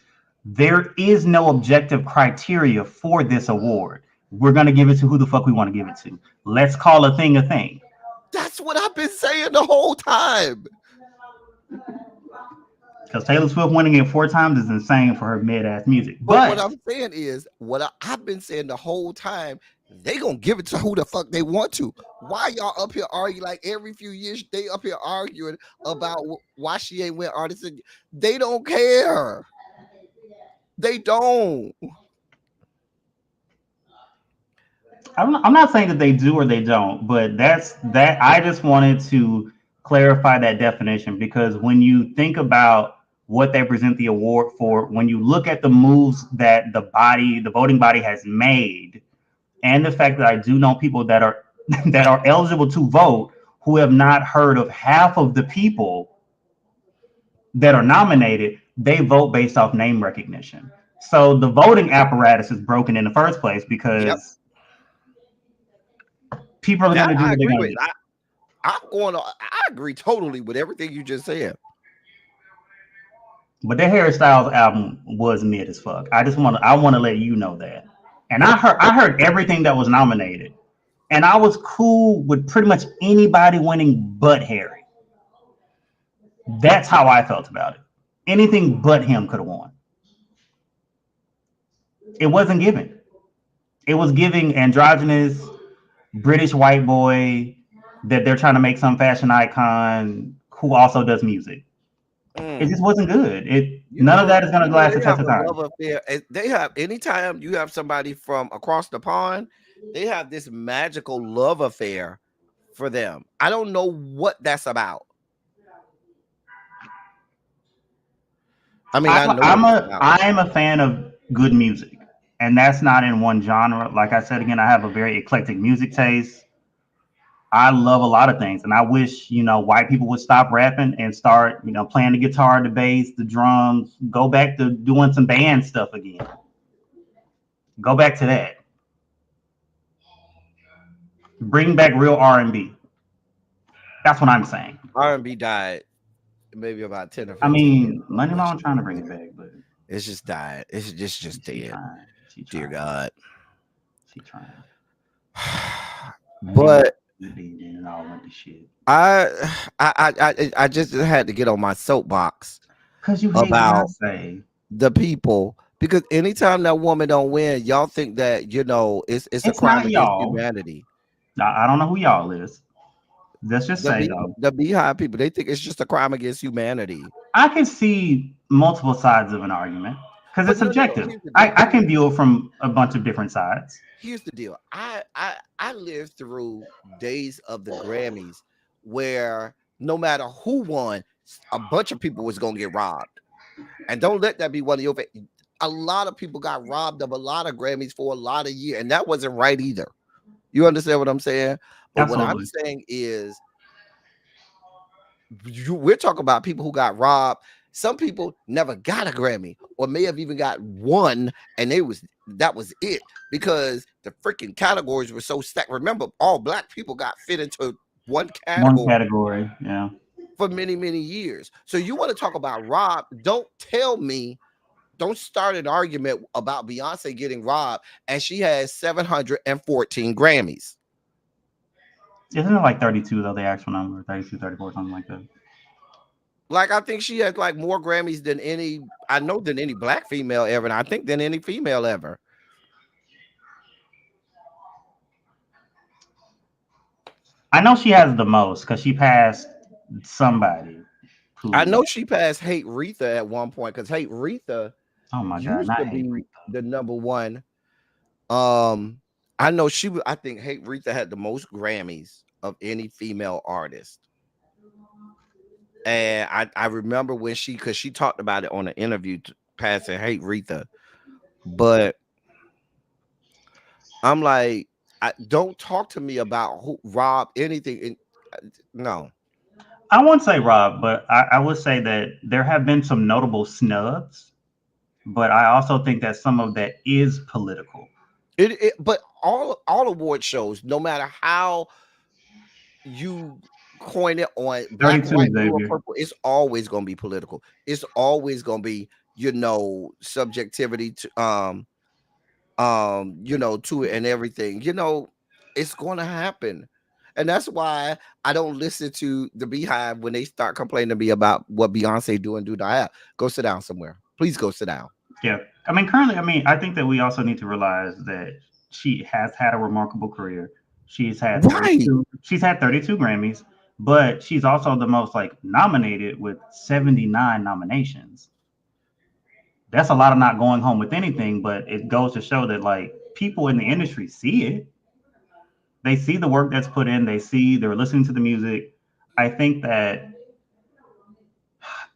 there is no objective criteria for this award. We're going to give it to who the fuck we want to give it to. Let's call a thing a thing. That's what I've been saying the whole time. Because Taylor Swift winning it 4 times is insane for her mid-ass music. But what I'm saying is, I've been saying the whole time, they gonna give it to who the fuck they want to. Why y'all up here arguing like every few years they up here arguing about why she ain't win artist? They don't care. They don't. I'm not saying that they do or they don't, but that's that. I just wanted to clarify that definition, because when you think about what they present the award for, when you look at the moves that the voting body has made, and the fact that I do know people that are that are eligible to vote who have not heard of half of the people that are nominated. They vote based off name recognition. So the voting apparatus is broken in the first place because people are going That to do I what they're agree going to with. do. I agree totally with everything you just said. But their Harry Styles album was mid as fuck. I want to let you know that. And I heard everything that was nominated. And I was cool with pretty much anybody winning but Harry. That's how I felt about it. Anything but him could have won. It wasn't giving. It was giving androgynous British white boy that they're trying to make some fashion icon who also does music. It just wasn't good. None of that is going to last the test of time. They have, anytime you have somebody from across the pond, they have this magical love affair for them. I don't know what that's about. I mean, I'm a fan of good music, and that's not in one genre. Like I said again, I have a very eclectic music taste. I love a lot of things, and I wish white people would stop rapping and start playing the guitar, the bass, the drums. Go back to doing some band stuff again. Go back to that. Bring back real R&B. That's what I'm saying. R&B died maybe about 10 or 15 I mean, years. Money Long trying to bring it back, but it's just died. It's just dead. Dear God. She trying. But and all went to shit. I just had to get on my soapbox because you hate about Beyonce. The people, because anytime that woman don't win, y'all think that it's a crime against humanity. I don't know who y'all is. Let's just say though, the Beehive people, they think it's just a crime against humanity. I can see multiple sides of an argument because it's subjective. I can view it from a bunch of different sides. Here's the deal. I lived through days of the Grammys where no matter who won, a bunch of people was gonna get robbed. And don't let that be one of your a lot of people got robbed of a lot of Grammys for a lot of years, and that wasn't right either. You understand what I'm saying? But Absolutely. What I'm saying is we're talking about people who got robbed. Some people never got a Grammy or may have even got one, and that was it, because the freaking categories were so stacked. Remember, all black people got fit into one category, yeah, for many, many years. So you want to talk about robbed? Don't start an argument about Beyonce getting robbed, and she has 714 Grammys. Isn't it like 32 though, the actual number? 32, 34, something like that. Like, I think she has like more Grammys than any black female ever, and I think than any female ever. I know she has the most because she passed somebody. I know she passed Hate Retha at one point, because Hate Retha used to be the number one. I know I think Hate Retha had the most Grammys of any female artist. And I remember when because she talked about it on an interview passing Hate Retha. But I'm like, don't talk to me about who robbed anything. No. I won't say robbed, but I would say that there have been some notable snubs. But I also think that some of that is political. But all award shows, no matter how you coin it on black, white, blue, or purple, it's always going to be political. It's always going to be, subjectivity to to it and everything. It's going to happen. And that's why I don't listen to the Beehive when they start complaining to me about what Beyonce do and do not have. Go sit down somewhere. Please go sit down. Yeah. Currently, I think that we also need to realize that she has had a remarkable career. She's had 32 Grammys, but she's also the most nominated with 79 nominations. That's a lot of not going home with anything, but it goes to show that people in the industry see it. They see the work that's put in. They're listening to the music. I think that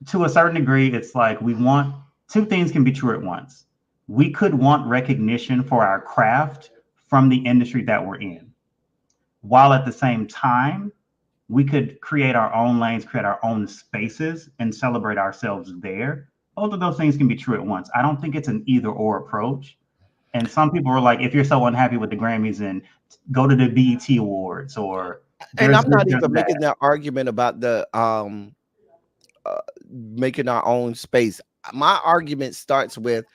to a certain degree, it's we want two things can be true at once. We could want recognition for our craft from the industry that we're in. while at the same time, we could create our own lanes, create our own spaces, and celebrate ourselves there. Both of those things can be true at once. I don't think it's an either or approach. And some people are like, if you're so unhappy with the Grammys, and go to the BET Awards, or And I'm not there's even making that. that argument about the making our own space. My argument starts with,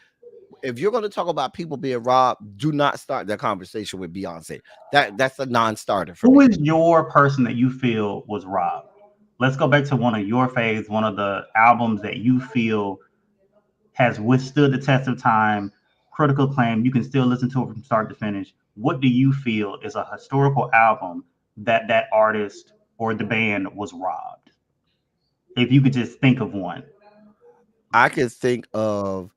if you're going to talk about people being robbed, do not start that conversation with Beyonce. That's a non-starter for Who me. is your person that you feel was robbed? Let's go back to one of your faves, one of the albums that you feel has withstood the test of time, critical acclaim. You can still listen to it from start to finish. What do you feel is a historical album that artist or the band was robbed? If you could just think of one. I could think of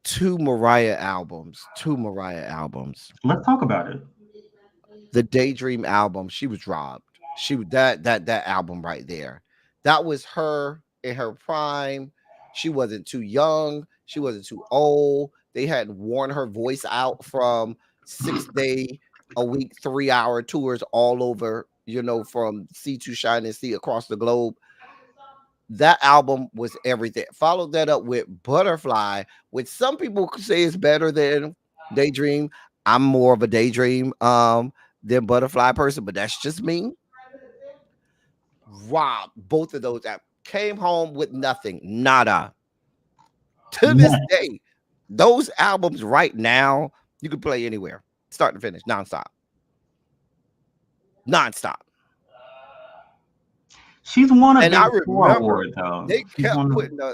two Mariah albums. Let's talk about it. The Daydream album, she was robbed. That album right there. That was her in her prime. She wasn't too young. She wasn't too old. They hadn't worn her voice out from 6 day a week, 3 hour tours all over, from sea to shining sea across the globe. That album was everything. Followed that up with Butterfly, which some people could say is better than Daydream. I'm more of a Daydream than Butterfly person, but that's just me. Rob, both of those came home with nothing, nada. To this day, those albums right now, you can play anywhere, start to finish, nonstop. She's won a And I Big Four remember award, though.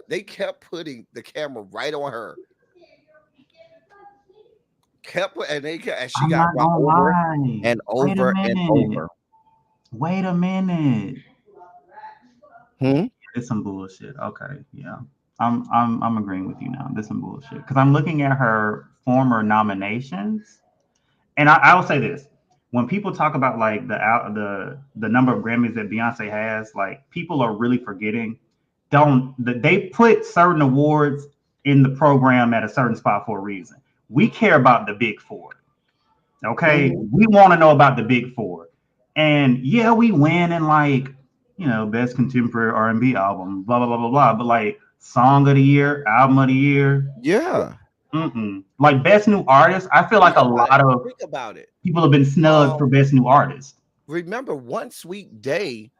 they kept putting the camera right on her. And she got robbed over and over and over. Wait a minute. Hmm? It's some bullshit. Okay, yeah. I'm agreeing with you now. There's some bullshit. Because I'm looking at her former nominations. And I will say this. When people talk about like the number of Grammys that Beyonce has, like, people are really forgetting. They put certain awards in the program at a certain spot for a reason. We care about the big four. Okay. Mm-hmm. We want to know about the big four. And yeah, we win in like, best contemporary R&B album, blah, blah, blah, blah, blah. But like song of the year, album of the year. Yeah. Like best new artist, I feel like think about it. People have been snubbed for best new artist. Remember One Sweet Day,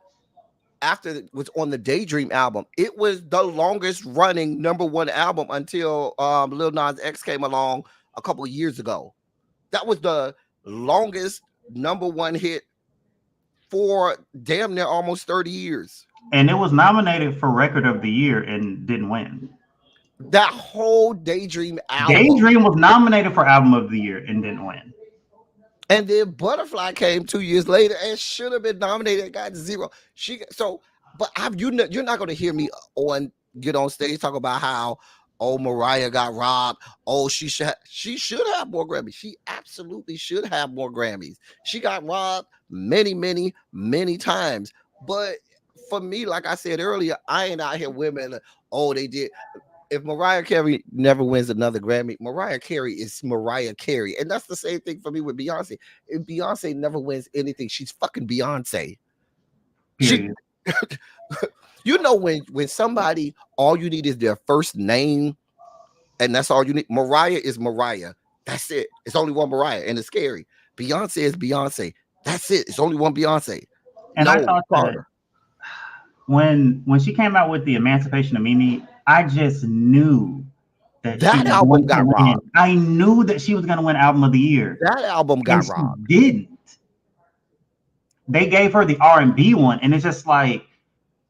after it was on the Daydream album, it was the longest running #1 album until Lil Nas X came along a couple of years ago. That was the longest #1 hit for damn near almost 30 years. And it was nominated for Record of the Year and didn't win. That whole Daydream album. Daydream was nominated for Album of the Year and didn't win. And then Butterfly came 2 years later and should have been nominated and got 0. You're not going to hear me get on stage talk about how, Mariah got robbed. She should have more Grammys. She absolutely should have more Grammys. She got robbed many, many, many times. But for me, like I said earlier, I ain't out here women. They did. If Mariah Carey never wins another Grammy, Mariah Carey is Mariah Carey. And that's the same thing for me with Beyonce. If Beyonce never wins anything, she's fucking Beyonce. When somebody, all you need is their first name, and that's all you need. Mariah is Mariah. That's it. It's only one Mariah, and it's scary. Beyonce is Beyonce. That's it. It's only one Beyonce. And I thought that when she came out with the Emancipation of Mimi, I just knew that album got robbed. I knew that she was going to win Album of the Year. That album got robbed. She didn't. They gave her the R&B one, and it's just like,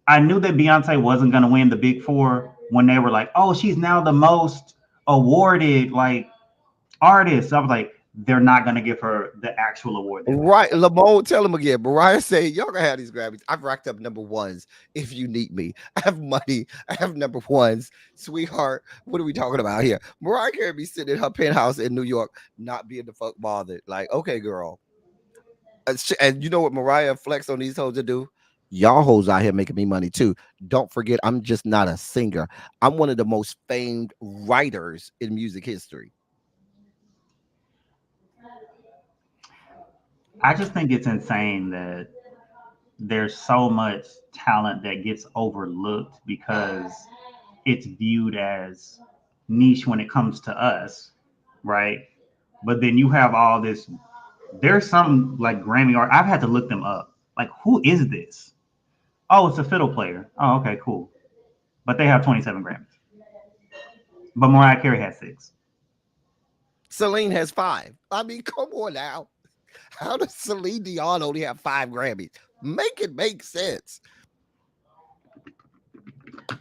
I knew that Beyonce wasn't going to win the Big Four when they were like, she's now the most awarded like artist. I was like, they're not going to give her the actual award. Right. Lamone, tell him again. Mariah say, y'all gonna have these Grammys. I've racked up #1s if you need me. I have money. I have #1s. Sweetheart, what are we talking about here? Mariah Carey be sitting in her penthouse in New York, not being the fuck bothered. Like, okay, girl. And you know what Mariah flex on these hoes to do? Y'all hoes out here making me money too. Don't forget, I'm just not a singer. I'm one of the most famed writers in music history. I just think it's insane that there's so much talent that gets overlooked because it's viewed as niche when it comes to us, right? But then you have all this. There's some like Grammy art. I've had to look them up. Like, who is this? Oh, it's a fiddle player. Oh, okay, cool. But they have 27 Grammys. But Mariah Carey has 6. Celine has 5. I mean, come on now. How does Celine Dion only have 5 Grammys? Make it make sense.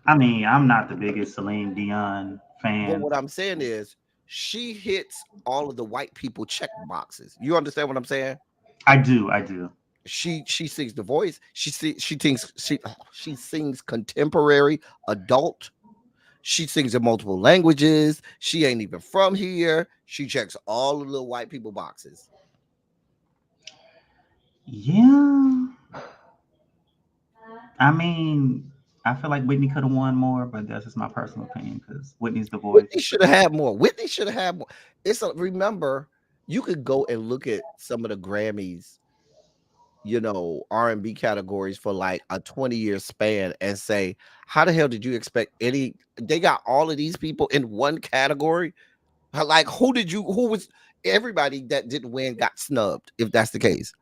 I mean, I'm not the biggest Celine Dion But fan. what I'm saying is, she hits all of the white people check boxes. You understand what I'm saying? I do. I do. She sings The Voice. She sings contemporary adult. She sings in multiple languages. She ain't even from here. She checks all the little white people boxes. Yeah. I mean, I feel like Whitney could have won more, but that's just my personal opinion because Whitney's the voice. Whitney should have had more. Whitney should have had more. Remember, you could go and look at some of the Grammys, R&B categories for like a 20-year span and say, how the hell did you expect they got all of these people in one category? Like, who was everybody that didn't win got snubbed, if that's the case.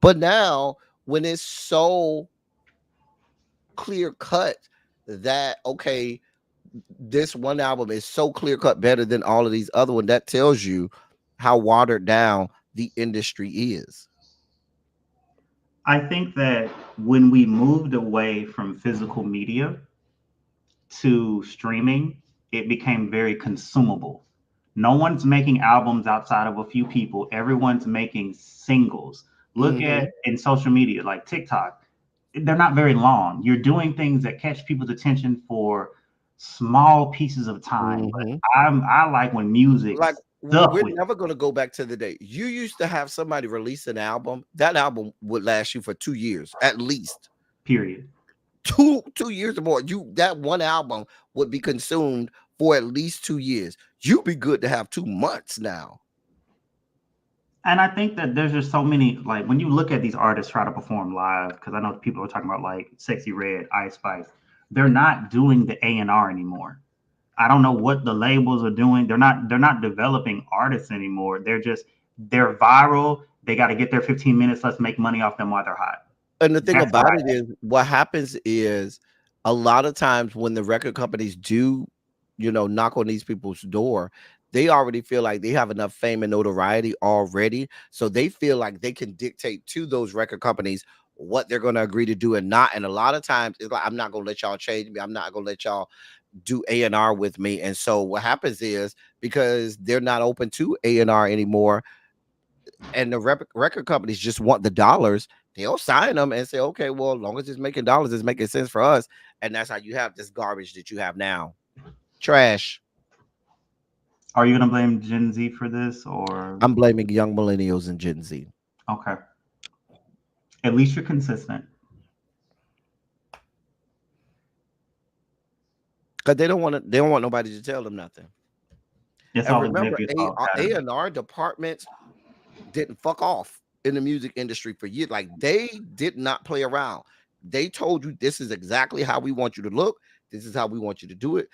But now, when it's so clear cut that, okay, this one album is so clear cut better than all of these other ones, that tells you how watered down the industry is. I think that when we moved away from physical media to streaming, it became very consumable. No one's making albums outside of a few people. Everyone's making singles. Look at in social media like TikTok. They're not very long. You're doing things that catch people's attention for small pieces of time. But I like when music Like, stuck we're with never going to go back to the day you used to have somebody release an album. That album would last you for 2 years at least. period. 2 years or more. That one album would be consumed for at least 2 years. You'd be good to have 2 months now. And I think that there's just so many, like when you look at these artists try to perform live, because I know people are talking about like Sexy Red, Ice Spice, they're not doing the A&R anymore. I don't know what the labels are doing. They're not developing artists anymore. They're viral. They got to get their 15 minutes. Let's make money off them while they're hot. And the thing That's about why it is, what happens is a lot of times when the record companies do, knock on these people's door, they already feel like they have enough fame and notoriety already. So they feel like they can dictate to those record companies what they're going to agree to do and not. And a lot of times it's like, I'm not going to let y'all change me. I'm not going to let y'all do A&R with me. And so what happens is, because they're not open to A&R anymore, and the record companies just want the dollars, they'll sign them and say, okay, well, as long as it's making dollars, it's making sense for us. And that's how you have this garbage that you have now. Trash. Are you going to blame Gen Z for this, or I'm blaming young millennials and Gen Z. okay? At least you're consistent. Because they don't want nobody to tell them nothing. It's And always remember, maybe a A&R departments didn't fuck off in the music industry for years. Like, they did not play around. They told you, this is exactly how we want you to look. This is how we want you to do it.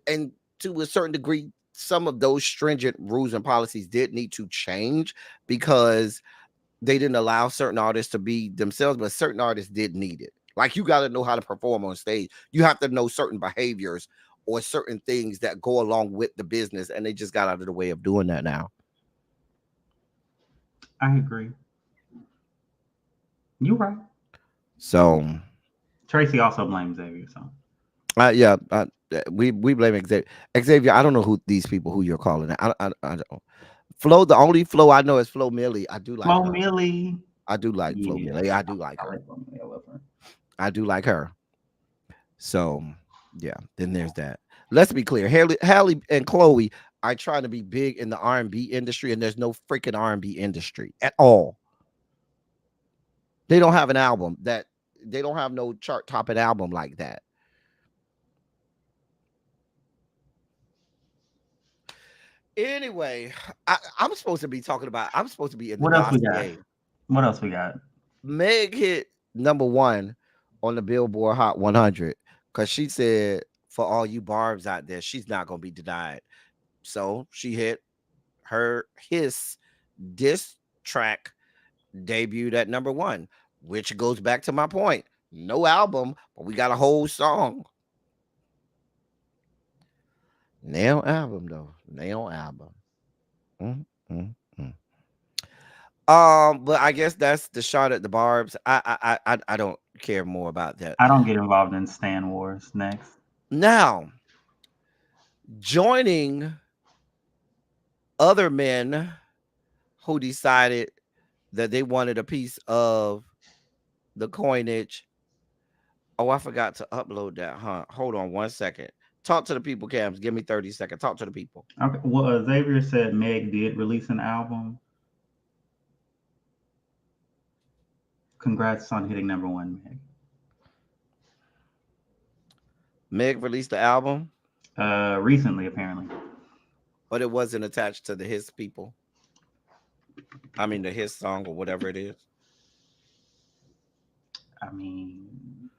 And to a certain degree, some of those stringent rules and policies did need to change because they didn't allow certain artists to be themselves, but certain artists did need it. Like, you got to know how to perform on stage. You have to know certain behaviors or certain things that go along with the business, and they just got out of the way of doing that now. I agree. You're right. So Tracy also blames Xavier. So yeah, we blame Xavier. Xavier, I don't know who these people who you're calling. I don't. Flo, the only Flo I know is Flo Millie. I do like Flo her. Millie. I do like Flo Millie. I do like her. I love her. I do like her. So yeah, then there's that. Let's be clear. Halle and Chloe are trying to be big in the R&B industry, and there's no freaking R&B industry at all. They don't have an album that they don't have no chart topping album like that. Anyway, I'm supposed to be talking about. I'm supposed to be in the What else we got? dossier. What else we got? Meg hit #1 on the Billboard Hot 100 because she said, for all you Barbs out there, she's not going to be denied. So she hit his diss track debuted at #1, which goes back to my point. No album, but we got a whole song. Nail album, though. Nail album. Mm, mm, mm. But I guess that's the shot at the Barbs. I don't care more about that. I don't get involved in Stan Wars. Next. Now, joining other men who decided that they wanted a piece of the coinage. Oh, I forgot to upload that, huh? Hold on 1 second. Talk to the people, Cams. Give me 30 seconds. Talk to the people. Okay. Well, Xavier said Meg did release an album. Congrats on hitting #1, Meg. Meg released the album, Recently, apparently. but it wasn't attached to the His people. I mean, the His song or whatever it is. I mean,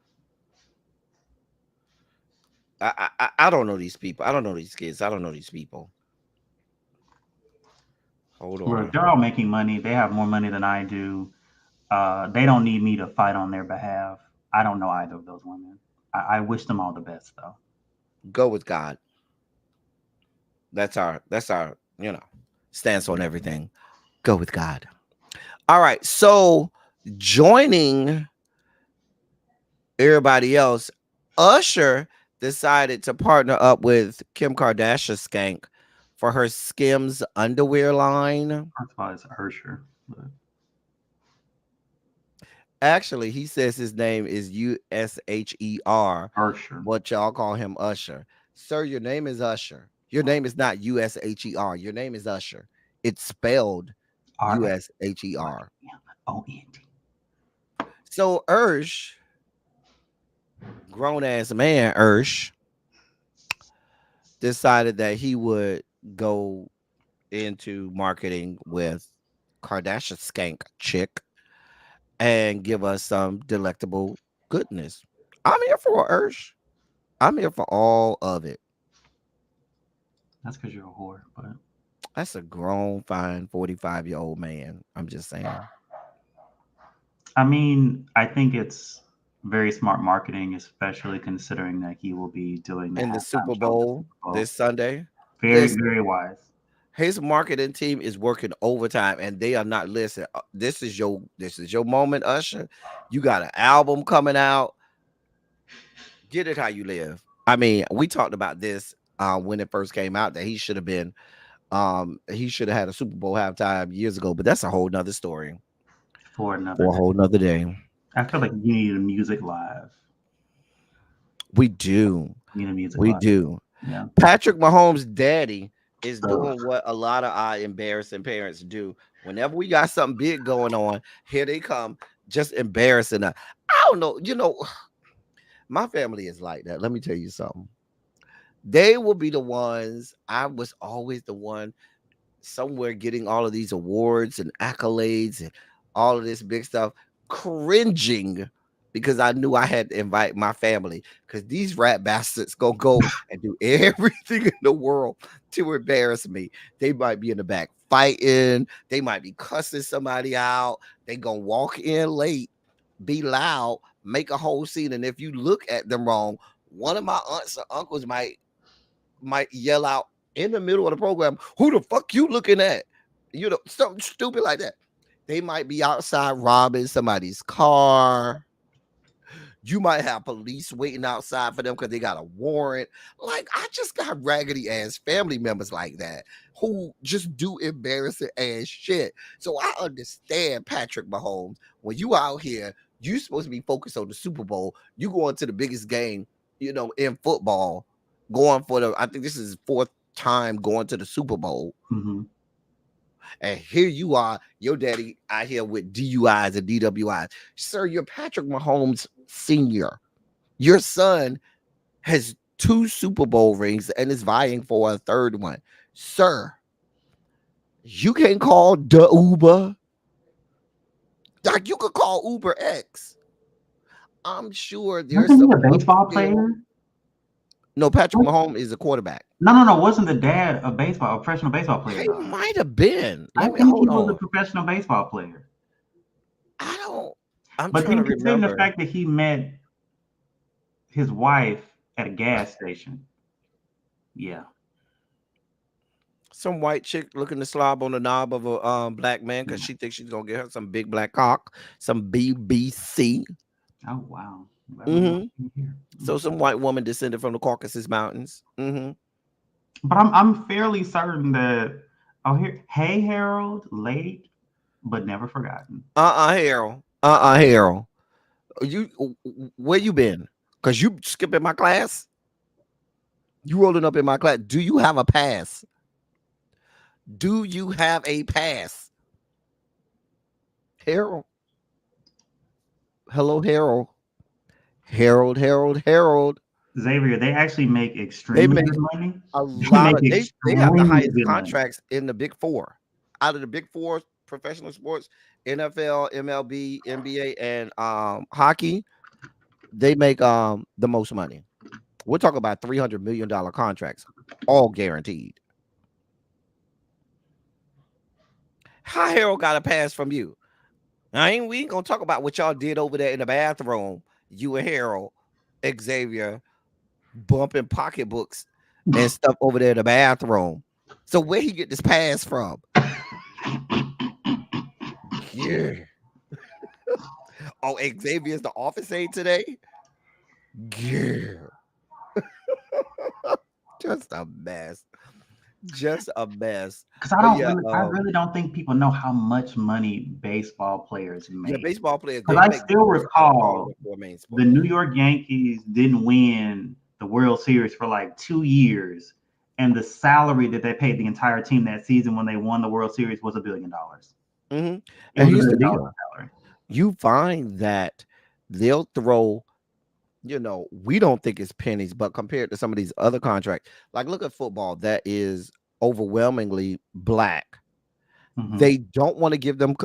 I don't know these people. I don't know these kids. I don't know these people. Hold on. they're all making money. They have more money than I do. They don't need me to fight on their behalf. I don't know either of those women. I wish them all the best, though. Go with God. That's our stance on everything. Go with God. All right. So joining everybody else, Usher decided to partner up with Kim Kardashian skank for her Skims underwear line. First of all, it's Usher. But... Actually, he says his name is Usher. Usher. But y'all call him Usher. Sir, your name is Usher. Your name is not Usher. Your name is Usher. It's spelled Usher. So Ursh, grown ass man Ursh, decided that he would go into marketing with Kardashian skank chick and give us some delectable goodness. I'm here for Ursh. I'm here for all of it. That's because you're a whore, but that's a grown, fine 45-year-old man. I'm just saying. I mean, I think it's very smart marketing, especially considering that he will be doing in the Super Bowl this Sunday. Very wise. His marketing team is working overtime, and they are not listening. This is your moment, Usher. You got an album coming out. Get it how you live. I mean, we talked about this when it first came out that he should have been. He should have had a Super Bowl halftime years ago, but that's a whole nother story. For a whole nother day. I feel like you need a music live. We do. You need a music we live. Do. Yeah. Patrick Mahomes' daddy is doing what a lot of our embarrassing parents do. Whenever we got something big going on, here they come, just embarrassing us. I don't know. My family is like that. Let me tell you something. They will be the ones. I was always the one somewhere getting all of these awards and accolades and all of this big stuff, cringing because I knew I had to invite my family because these rat bastards gonna go and do everything in the world to embarrass me. They might be in the back fighting. They might be cussing somebody out. They gonna walk in late, be loud, make a whole scene. And if you look at them wrong, one of my aunts or uncles might yell out in the middle of the program, "Who the fuck you looking at?" Something stupid like that. They might be outside robbing somebody's car. You might have police waiting outside for them because they got a warrant. Like, I just got raggedy ass family members like that who just do embarrassing ass shit. So I understand Patrick Mahomes. When you out here, you supposed to be focused on the Super Bowl. You going to the biggest game, in football, going for I think this is his 4th time going to the Super Bowl. Mm-hmm. And here you are, your daddy out here with DUIs and DWIs. Sir, you're Patrick Mahomes Sr. Your son has 2 Super Bowl rings and is vying for a 3rd one. Sir, you can't call the Uber. Like you could call Uber X. I'm sure there's Wasn't some he a baseball upscale- player? No, Patrick Mahomes is a quarterback. No. Wasn't the dad a professional baseball player? He Though? might have been. I Let me think hold he was a on. professional baseball player. I'm But trying then to considering remember. the fact that he met his wife at a gas station. Yeah. Some white chick looking to slob on the knob of a black man because she thinks she's gonna get her some big black cock, some BBC. Oh wow. So some white woman descended from the Caucasus Mountains. But I'm fairly certain that hey Harold, late but never forgotten. Harold. Harold. Where you been? Cause you skipping my class. You rolling up in my class. Do you have a pass? Do you have a pass? Harold. Hello, Harold. Harold. Xavier, they actually make extremely good money. A lot of they have the highest contracts in the big four. Out of the big four professional sports, NFL, MLB, NBA, and hockey, they make the most money. We're talking about $300 million contracts, all guaranteed. How Harold got a pass from you? We ain't gonna talk about what y'all did over there in the bathroom. You and Harold, Xavier, bumping pocketbooks and stuff over there in the bathroom. So where he get this pass from? Yeah. Oh, Xavier's the office aide today? Yeah. Just a mess. Because I really don't think people know how much money baseball players make. Yeah, baseball players. Because I still recall the New York Yankees didn't win the World Series for like 2 years, and the salary that they paid the entire team that season when they won the World Series was $1 billion. And here's the deal: you find that they'll throw. We don't think it's pennies, but compared to some of these other contracts, like look at football, that is overwhelmingly black. They don't want to give them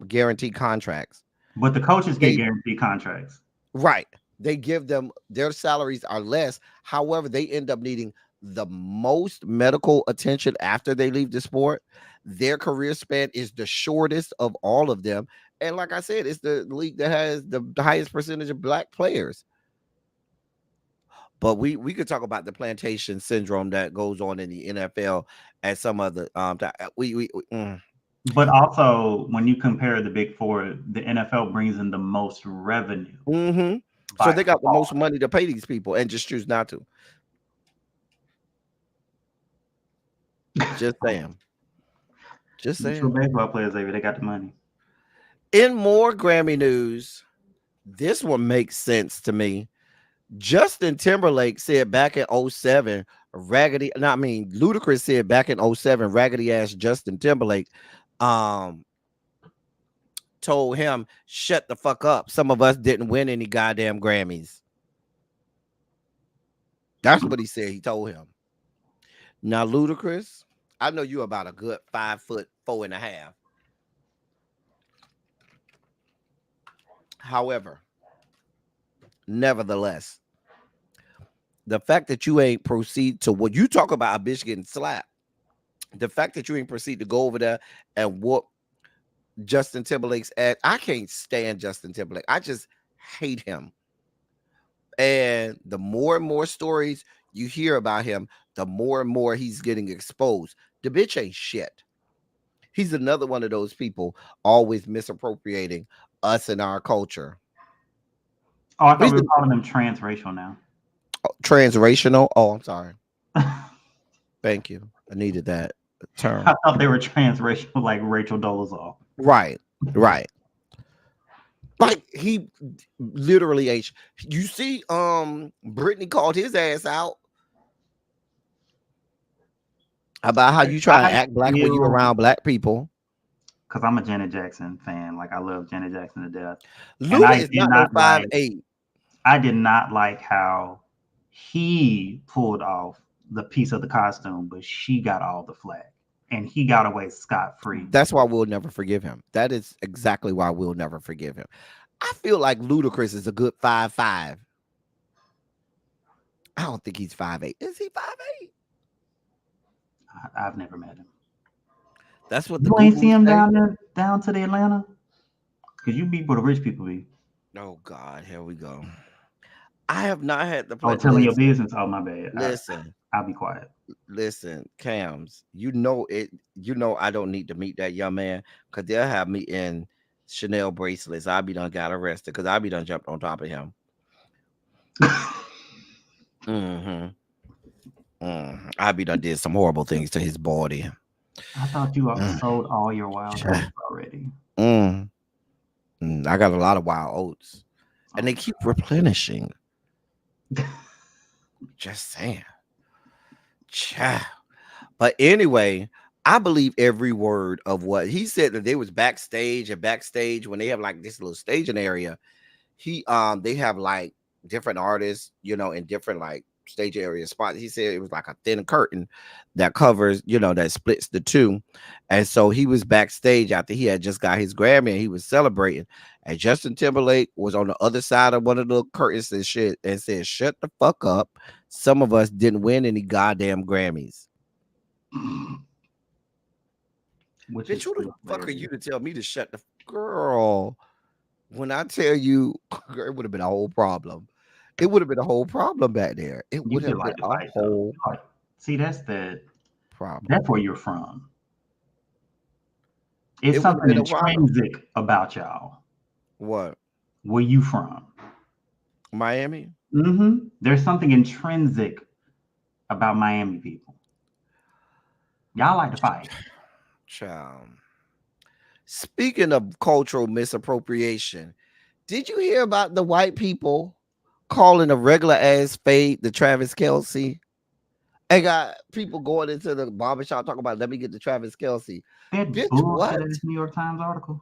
guaranteed contracts, but the coaches get guaranteed contracts, right? They give them, their salaries are less. However, they end up needing the most medical attention after they leave the sport. Their career span is the shortest of all of them. And like I said, it's the league that has the highest percentage of black players. But we could talk about the plantation syndrome that goes on in the NFL and some other But also, when you compare the big four, the NFL brings in the most revenue. So they got the most money to pay these people and just choose not to. Just saying. Baseball players, they got the money. In more Grammy news, this one makes sense to me. Justin Timberlake said back in 07, Ludacris said back in 07, raggedy ass Justin Timberlake told him, shut the fuck up. Some of us didn't win any goddamn Grammys. That's what he said. He told him. Now, Ludacris, I know you about a good 5'4.5". However, nevertheless, the fact that you ain't proceed to what you talk about a bitch getting slapped, the fact that you ain't proceed to go over there and whoop Justin Timberlake's ass. I can't stand Justin Timberlake. I just hate him. And the more and more stories you hear about him, the more and more he's getting exposed. The bitch ain't shit. He's another one of those people always misappropriating us and our culture. Oh, I thought we were calling him transracial now. Transracial? Oh, I'm sorry. Thank you. I needed that term. I thought they were transracial like Rachel Dolezal. Right. Like he literally ate. You see, Brittany called his ass out about how you try to act black when you around black people. Because I'm a Janet Jackson fan. Like I love Janet Jackson to death. Luda is not 5'8". I did not like how he pulled off the piece of the costume, but she got all the flack. and he got away scot-free. That's why we'll never forgive him. That is exactly why we'll never forgive him. I feel like Ludacris is a good 5'5". I don't think he's 5'8". Is he 5'8"? I've never met him. That's what the You ain't Googles see him say. down there, down to the Atlanta? Because you be where the rich people be. Oh God, here we go. I have not had the Oh, pleasure. telling your business. Oh, my bad. Listen, I'll be quiet. listen, Cams. You know it. You know I don't need to meet that young man because they'll have me in Chanel bracelets. I'll be done got arrested because I'll be done jumped on top of him. I'll be done did some horrible things to his body. I thought you sold all your wild oats already. I got a lot of wild oats, and they keep replenishing. Just saying. Child. But anyway, I believe every word of what he said. That they was backstage when they have like this little staging area. They have like different artists, in different like stage area spots. He said it was like a thin curtain that covers, that splits the two. And so he was backstage after he had just got his Grammy and he was celebrating. And Justin Timberlake was on the other side of one of the curtains and shit and said, "Shut the fuck up. Some of us didn't win any goddamn Grammys." Bitch, who the fuck are you to tell me to shut the girl? When I tell you, it would have been a whole problem. It would have been a whole problem back there. It would have been a whole See, that's the problem. That's where you're from. It's something intrinsic about y'all. What? Where you from? Miami? There's something intrinsic about Miami people. Y'all like to fight. Child. Speaking of cultural misappropriation, did you hear about the white people calling a regular ass fade the Travis Kelce? And got people going into the barbershop talking about, let me get the Travis Kelce. Bitch, what? New York Times article.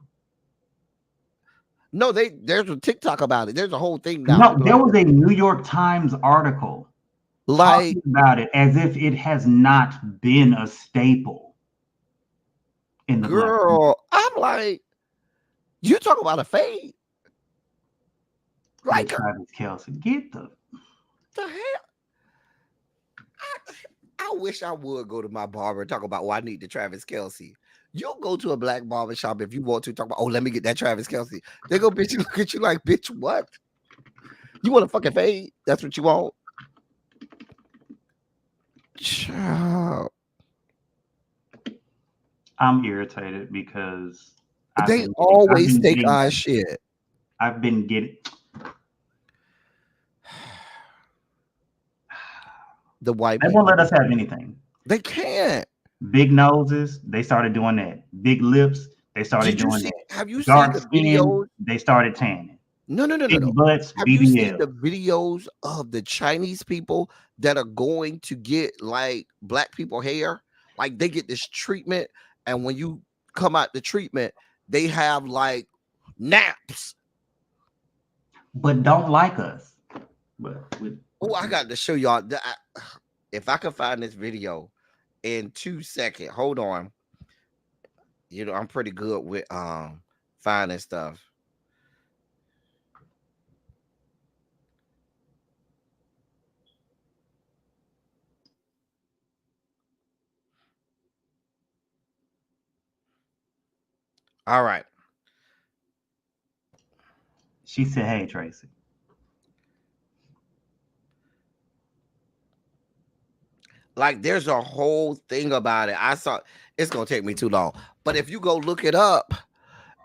No, there's a TikTok about it. There's a whole thing now. No, there was a New York Times article talking about it as if it has not been a staple in the girl. I'm like, you talk about a fade? Like Travis Kelce, get the hell. I wish I would go to my barber and talk about, I need the Travis Kelce. You'll go to a black barber shop if you want to talk about, let me get that Travis Kelce. They go, bitch, look at you like, bitch, what? You want a fucking fade? That's what you want? Child. I'm irritated because they always take our shit. I've been getting the white people. They won't let us have anything. They can't. Big noses, they started doing that. Big lips, they started doing that. Have you Dark seen the videos? They started tanning. No. Big butts, have BBL. You seen the videos of the Chinese people that are going to get like black people hair? Like they get this treatment, and when you come out the treatment, they have like naps. But don't like us. I got to show y'all that if I can find this video in 2 seconds. Hold on. I'm pretty good with finding stuff. All right. She said, "Hey, Tracy." Like there's a whole thing about it. I saw it's gonna take me too long. But if you go look it up,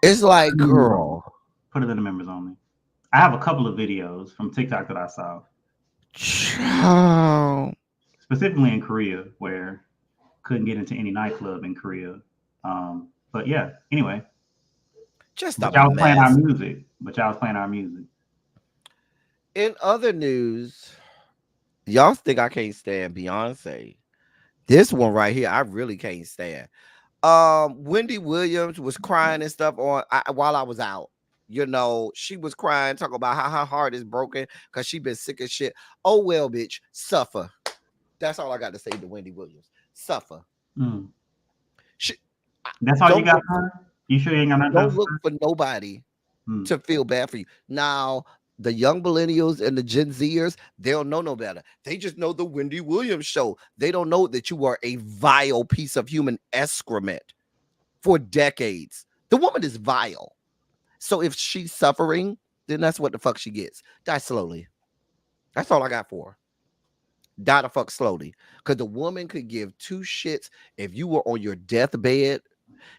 it's like, girl. Put it in the members only. I have a couple of videos from TikTok that I saw. Child. Specifically in Korea, where couldn't get into any nightclub in Korea. But yeah, anyway. Y'all was playing our music. In other news, y'all think I can't stand Beyonce. This one right here, I really can't stand. Wendy Williams was crying and stuff while I was out. She was crying, talking about how her heart is broken because she been sick as shit. Oh well, bitch, suffer. That's all I got to say to Wendy Williams. Suffer. That's all you Don't got look, for her? You sure you ain't got nothing don't else look for her? for nobody Hmm. to feel bad for you. Now, the young millennials and the Gen Zers, they don't know no better. They just know the Wendy Williams show. They don't know that you are a vile piece of human excrement for decades. The woman is vile. So if she's suffering, then that's what the fuck she gets. Die slowly. That's all I got for her. Die the fuck slowly. Because the woman could give two shits if you were on your deathbed.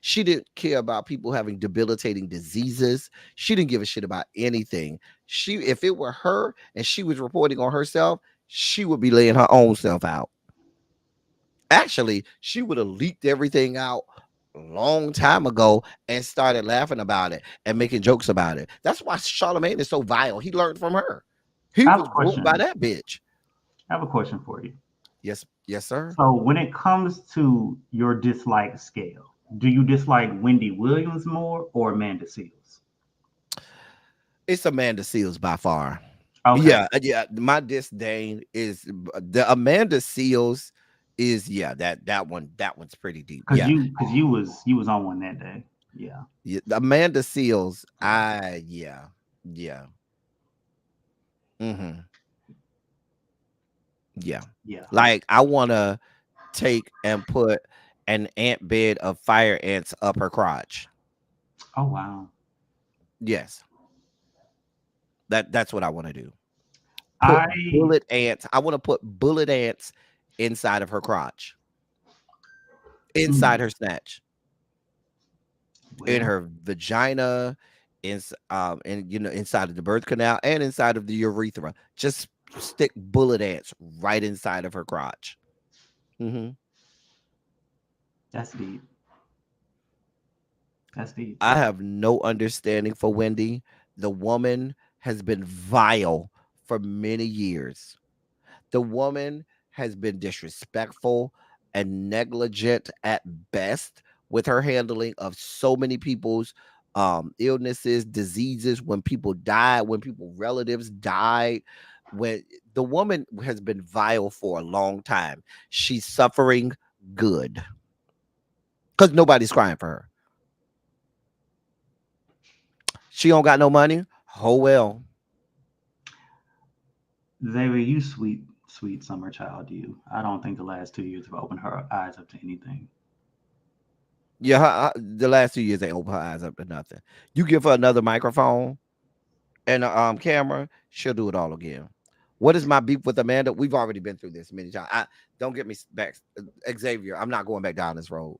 She didn't care about people having debilitating diseases. She didn't give a shit about anything. If it were her and she was reporting on herself, she would be laying her own self out. Actually, she would have leaked everything out a long time ago and started laughing about it and making jokes about it. That's why Charlamagne is so vile. He learned from her. He I have was a groomed by question. that bitch. I have a question for you. Yes, sir. So when it comes to your dislike scale, do you dislike Wendy Williams more or Amanda Seals? It's Amanda Seals by far. Okay. Yeah. My disdain is the Amanda Seals is that one's pretty deep. Because you was on one that day. Yeah. Yeah, Amanda Seals. Yeah. hmm Yeah. Yeah. Like I want to take and put an ant bed of fire ants up her crotch. Oh wow. Yes, that's what I want to do. Put I bullet ants. I want to put bullet ants inside of her crotch, inside her snatch, in well, her vagina, and inside of the birth canal and inside of the urethra. Just stick bullet ants right inside of her crotch. hmm that's deep. That's deep. I have no understanding for Wendy. The woman has been vile for many years. The woman has been disrespectful and negligent at best with her handling of so many people's illnesses, diseases, when people died, when people relatives died. When the woman has been vile for a long time, she's suffering good because nobody's crying for her. She don't got no money. Oh well. Xavier, you sweet, sweet summer child, you. I don't think the last 2 years have opened her eyes up to anything. Yeah, the last 2 years ain't open her eyes up to nothing. You give her another microphone and a camera, she'll do it all again. What is my beef with Amanda? We've already been through this many times. Don't get me back, Xavier. I'm not going back down this road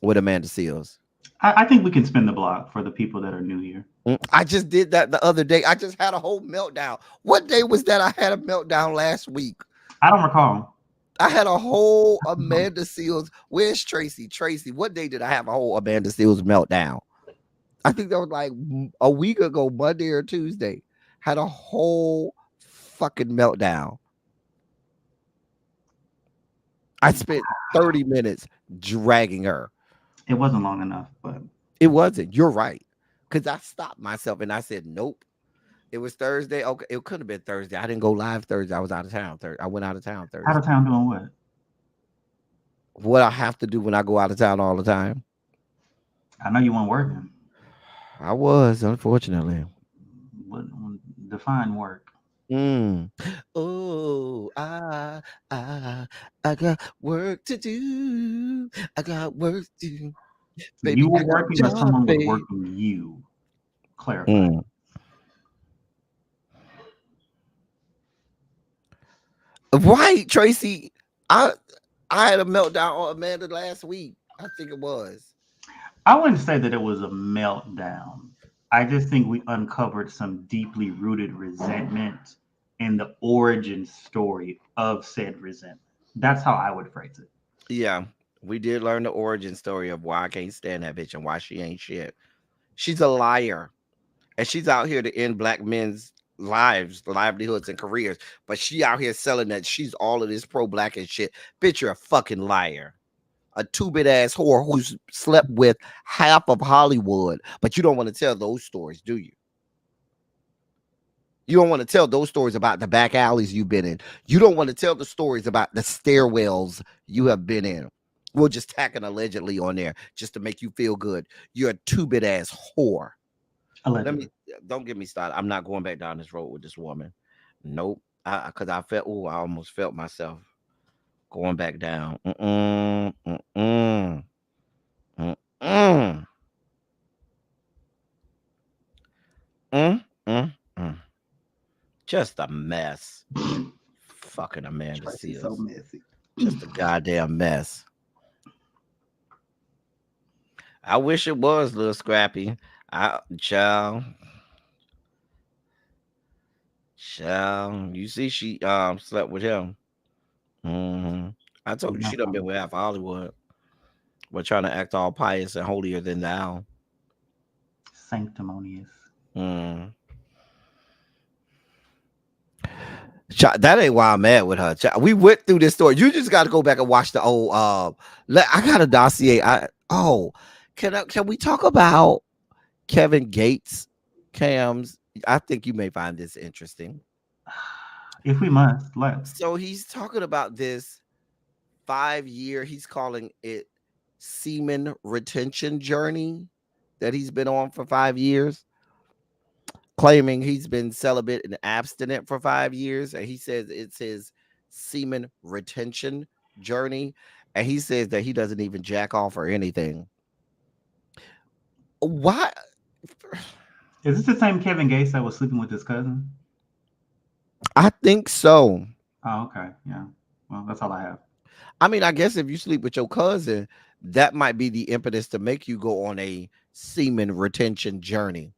with Amanda Seals. I think we can spin the block for the people that are new here. I just did that the other day. I just had a whole meltdown. What day was that? I had a meltdown last week. I don't recall. I had a whole Amanda Seals. Where's Tracy? Tracy, what day did I have a whole Amanda Seals meltdown? I think that was like a week ago, Monday or Tuesday. Had a whole fucking meltdown. I spent 30 minutes dragging her. It wasn't long enough, but It wasn't. You're right. Because I stopped myself and I said, nope. It was Thursday. Okay, it could have been Thursday. I didn't go live Thursday. I was out of town. I went out of town Thursday. out of town doing what? What I have to do when I go out of town all the time. I know you weren't working. I was, unfortunately. What define work? Oh, I got work to do. I got work to do. Baby, You were I got a working or job, someone was babe. working you? Clarify. Right, Tracy. I had a meltdown on Amanda last week. I think it was. I wouldn't say that it was a meltdown. I just think we uncovered some deeply rooted resentment in the origin story of said resentment. That's how I would phrase it. Yeah, we did learn the origin story of why I can't stand that bitch and why she ain't shit. She's a liar. And she's out here to end black men's lives, livelihoods, and careers. But she out here selling that she's all of this pro-black and shit. Bitch, you're a fucking liar. A two-bit ass whore who's slept with half of Hollywood. But you don't want to tell those stories, do you? You don't want to tell those stories about the back alleys you've been in. You don't want to tell the stories about the stairwells you have been in. We'll just tack an allegedly on there just to make you feel good. You're a two-bit ass whore. Allegedly. Don't get me started. I'm not going back down this road with this woman. Nope. Because I felt, I almost felt myself going back down. Mm-mm, mm-mm, mm-mm, mm-mm. Just a mess. Fucking Amanda Tracy's Seals. so messy. Just a goddamn mess. I wish it was Little Scrappy. Child. You see, she slept with him. hmm I told you she done been with half Hollywood. We're trying to act all pious and holier than thou. Sanctimonious. Mm. That ain't why I'm mad with her. We went through this story. You just got to go back and watch the old. I got a dossier. Can we talk about Kevin Gates? Cams, I think you may find this interesting. If we must, let's. So he's talking about this 5-year. He's calling it semen retention journey that he's been on for 5 years, claiming he's been celibate and abstinent for 5 years, and he says it's his semen retention journey, and he says that he doesn't even jack off or anything. Why? Is this the same Kevin Gates that was sleeping with his cousin? I think so. Oh, okay. Yeah. Well, that's all I have. I mean, I guess if you sleep with your cousin, that might be the impetus to make you go on a semen retention journey.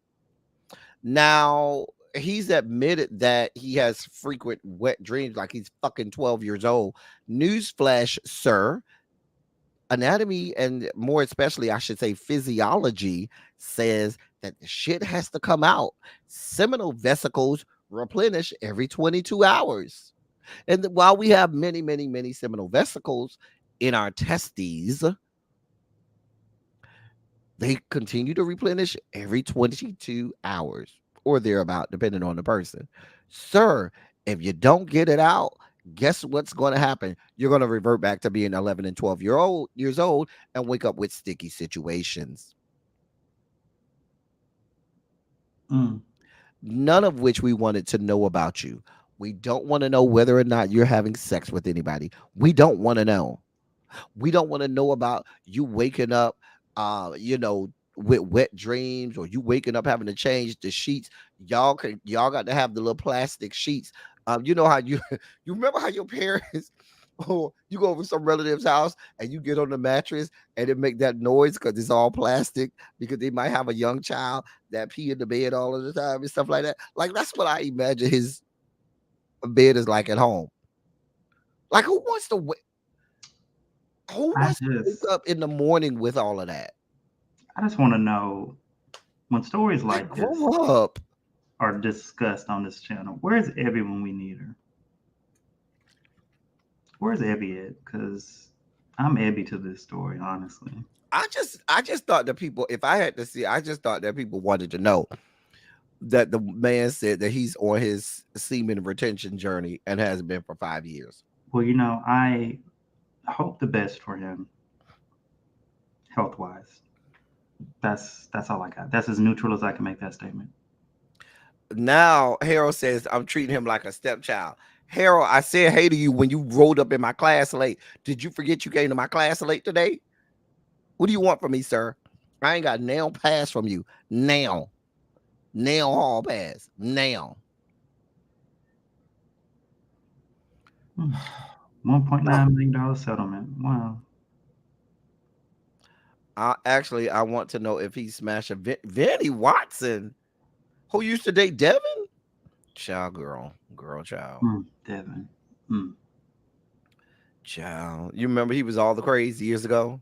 Now, he's admitted that he has frequent wet dreams like he's fucking 12 years old. Newsflash, sir. Anatomy, and more especially, I should say, physiology, says that the shit has to come out. Seminal vesicles replenish every 22 hours. And while we have many, many, many seminal vesicles in our testes, they continue to replenish every 22 hours or thereabout, depending on the person. Sir, if you don't get it out, guess what's going to happen? You're going to revert back to being 11 and 12 years old and wake up with sticky situations. None of which we wanted to know about you. We don't want to know whether or not you're having sex with anybody. We don't want to know. We don't want to know about you waking up, with wet dreams, or you waking up having to change the sheets. Y'all got to have the little plastic sheets. You know how you remember how your parents, or you go over some relative's house and you get on the mattress and it make that noise because it's all plastic, because they might have a young child that pee in the bed all of the time and stuff like that. Like, that's what I imagine his bed is like at home. Like, who wants to wake up in the morning with all of that? I just want to know, when stories like this are discussed on this channel, where's Abby when we need her? Where's Abby at? Because I'm Abby to this story, honestly. I just thought that people, if I had to see, I just thought that people wanted to know that the man said that he's on his semen retention journey and has been for 5 years. Well, I hope the best for him, health-wise. That's all I got. That's as neutral as I can make that statement. Now, Harold says, I'm treating him like a stepchild. Harold, I said hey to you when you rolled up in my class late. Did you forget you came to my class late today? What do you want from me, sir? I ain't got nail pass from you. Now. Nail hall pass. Now. $1.9 million settlement. Wow. I want to know if he smashed a Vanny Watson, who used to date Devin. Child, child. Devin. Child. You remember he was all the craze years ago?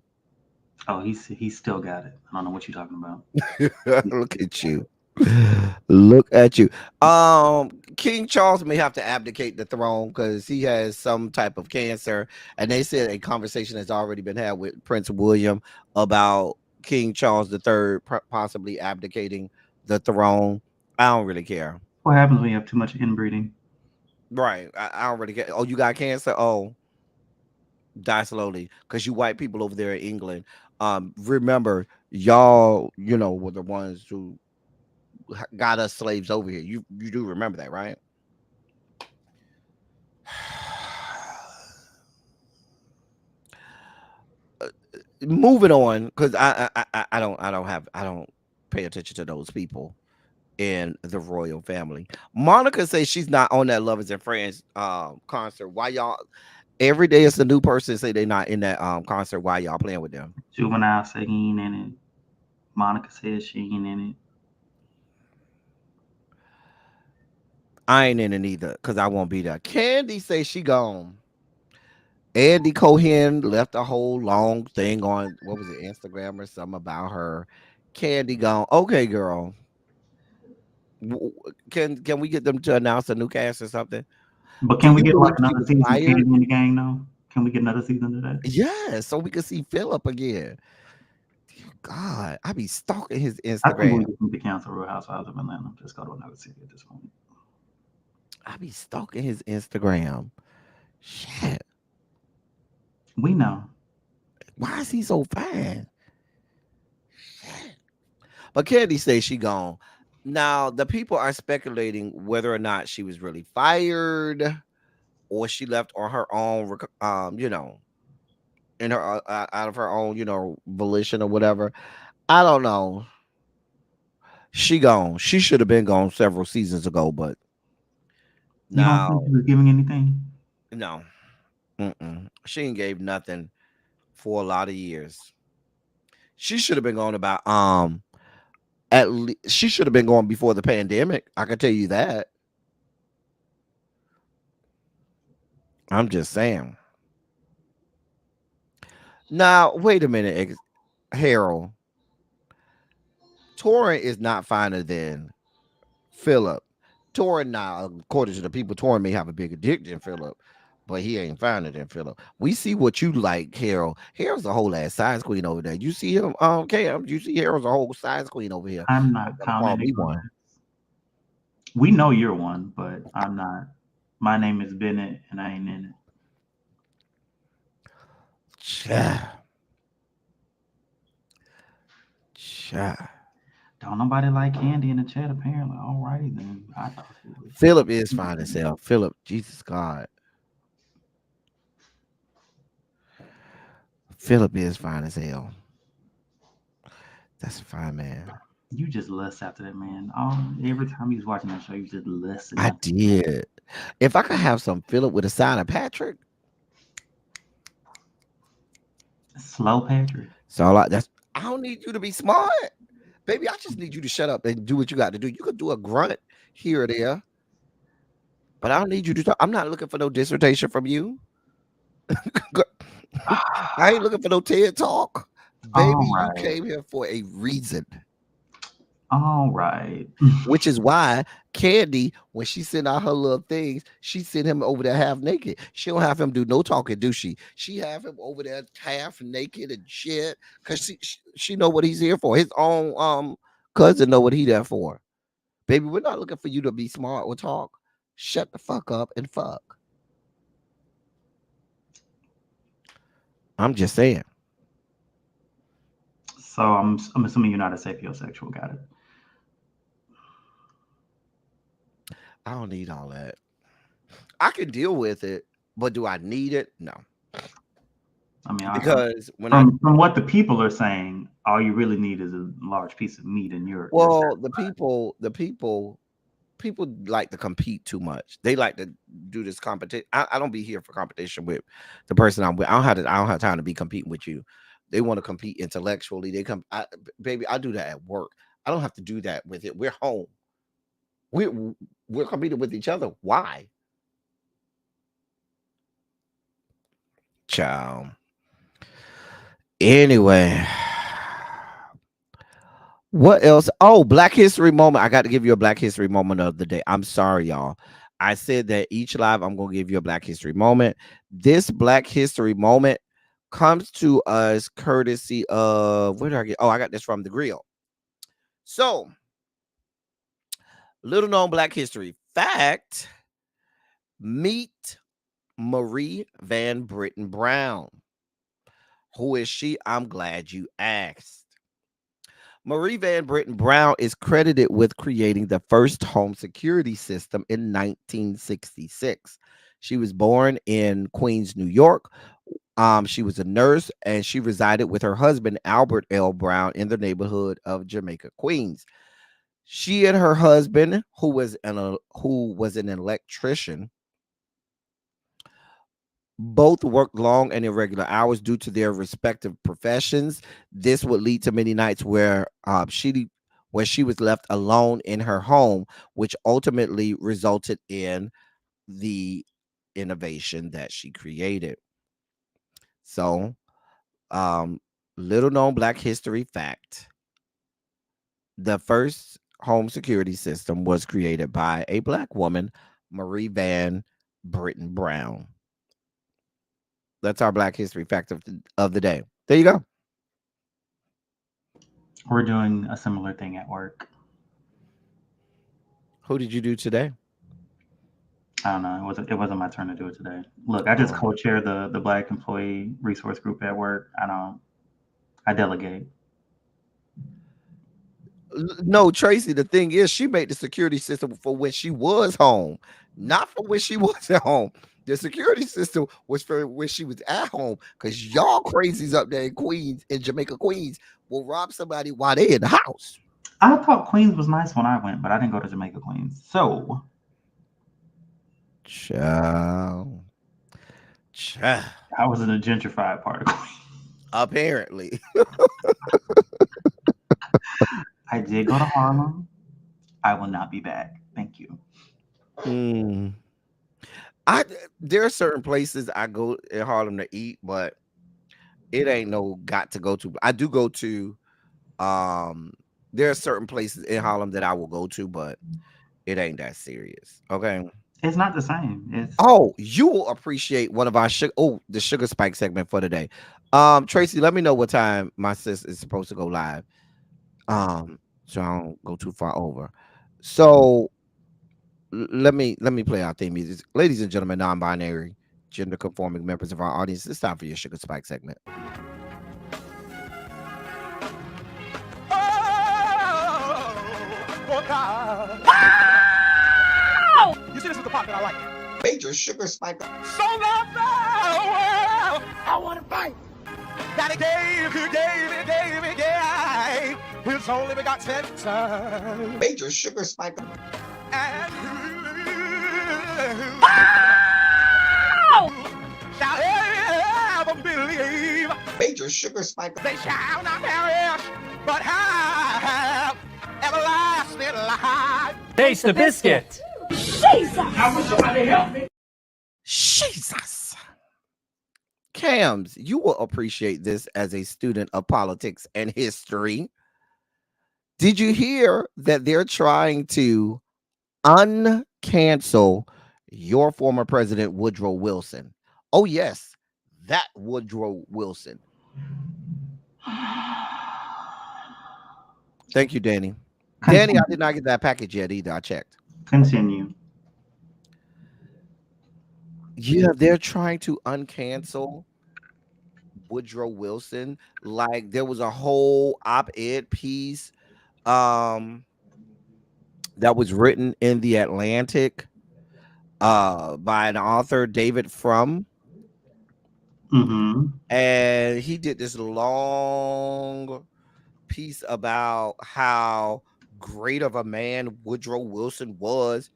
Oh, he's still got it. I don't know what you're talking about. Look at you. Look at you. King Charles may have to abdicate the throne because he has some type of cancer, and they said a conversation has already been had with Prince William about King Charles III possibly abdicating the throne. I don't really care. What happens when you have too much inbreeding? Right. I don't really care. Oh, you got cancer? Oh, Die slowly, because you white people over there in England, remember y'all, were the ones who got us slaves over here. You do remember that, right? Moving on, because I don't pay attention to those people in the royal family. Monica says she's not on that Lovers and Friends concert. Why y'all every day it's a new person say they're not in that concert? Why y'all playing with them? Juvenile said he ain't in it. Monica said she ain't in it. I ain't in it either, because I won't be there. Kandi say she gone. Andy Cohen left a whole long thing on, what was it, Instagram or something about her. Kandi gone. Okay, girl. Can we get them to announce a new cast or something? But Do can we you get like believe she another was season of fired? Candy in the Gang though? Can we get another season of that? Yeah, so we can see Philip again. God, I be stalking his I think we Instagram. just need to cancel Real Housewives of Atlanta. Just go to another city at this point. I be stalking his Instagram. Shit. We know. Why is he so fine? Shit. But Kandi says she gone. Now the people are speculating whether or not she was really fired or she left on her own, in her out of her own, volition or whatever. I don't know. She gone. She should have been gone several seasons ago, but You don't think now she was giving anything? no. She ain't gave nothing for a lot of years. She should have been gone about at least she should have been gone before the pandemic. I can tell you that. I'm just saying. Now, wait a minute, Harold. Torin is not finer than Philip. Torin now, according to the people, Torin may have a bigger dick than Philip, but he ain't finer than Philip. We see what you like, Harold. Harold's a whole ass size queen over there. You see him, Cam? You see Harold's a whole size queen over here. I'm You not gotta call commenting me on one. that. We know you're one, but I'm not. My name is Bennett, and I ain't in it. Cha. Cha. Don't nobody like Candy in the chat, apparently. Alrighty then. I thought she was. Philip is fine as hell. Philip, Jesus God. Philip is fine as hell. That's a fine man. You just lust after that man. Every time he was watching that show, you just lusting I after did. If I could have some Philip with a side of Patrick, slow Patrick. so I don't need you to be smart. Baby, I just need you to shut up and do what you got to do. You could do a grunt here or there, but I don't need you to talk. I'm not looking for no dissertation from you. I ain't looking for no TED talk. Baby, All you right. came here for a reason. All right. Which is why Kandi, when she sent out her little things, she sent him over there half naked. She don't have him do no talking, do she? She have him over there half naked and shit, because she know what he's here for. His own cousin know what he there for. Baby, we're not looking for you to be smart or talk. Shut the fuck up and fuck. I'm just saying. So I'm assuming you're not a sapiosexual. Got it. I don't need all that. I can deal with it, but do I need it? No. I mean, Because from what the people are saying, all you really need is a large piece of meat in your. the people like to compete too much. They like to do this competition. I don't be here for competition with the person I'm with. I don't have time to be competing with you. They want to compete intellectually. Baby, I do that at work. I don't have to do that with it. We're home. We're competing with each other. Why? Ciao. Anyway, what else? Oh, Black History moment. I got to give you a Black History moment of the day. I'm sorry, y'all. I said that each live I'm going to give you a Black History moment. This Black History moment comes to us courtesy of, where did I get? Oh, I got this from The Grill. So, little known Black History fact, meet Marie Van Britton Brown. Who is she? I'm glad you asked. Marie Van Britton Brown is credited with creating the first home security system in 1966. She was born in Queens, New York. She was a nurse and she resided with her husband, Albert L. Brown, in the neighborhood of Jamaica, Queens. She and her husband, who was an electrician, both worked long and irregular hours due to their respective professions. This would lead to many nights where she was left alone in her home, which ultimately resulted in the innovation that she created. So, um, little known Black history fact: the first home security system was created by a Black woman, Marie Van Britton Brown. That's our Black history fact of the day. There you go. We're doing a similar thing at work. Who did you do today? I don't know. It wasn't my turn to do it today. Look, I just co-chair the Black Employee Resource Group at work. I delegate. No, Tracy, the thing is, she made the security system for when she was home, not for when she wasn't home. The security system was for when she was at home, because y'all crazies up there in Queens, in Jamaica, Queens, will rob somebody while they in the house. I thought Queens was nice when I went, but I didn't go to Jamaica, Queens. So, Child. I was in the gentrified part of Queens. Apparently. I did go to Harlem. I will not be back. Thank you. There are certain places I go in Harlem to eat, but it ain't no got to go to. I do go to there are certain places in Harlem that I will go to, but it ain't that serious. Okay. It's not the same. You will appreciate one of our the sugar spike segment for today. Tracy, let me know what time my sis is supposed to go live. So I don't go too far over. So let me play our theme music. Ladies and gentlemen, non-binary, gender conforming members of our audience, it's time for your sugar spike segment. You see, this is the part that I like. Major sugar spike. So now, I want to fight. That he gave. His only begotten son. Major sugar spike. And shall ever believe. Major sugar spike. They shall not perish, but have everlasting life. Taste the biscuit. Jesus! I wish somebody help me. Jesus. Cams, you will appreciate this as a student of politics and history. Did you hear that they're trying to uncancel your former president, Woodrow Wilson? Oh, yes, that Woodrow Wilson. Thank you, Danny. Danny, I did not get that package yet either. I checked. Continue. Yeah, they're trying to uncancel Woodrow Wilson. Like, there was a whole op-ed piece that was written in the Atlantic by an author, David Frum. Mm-hmm. And he did this long piece about how great of a man Woodrow Wilson was,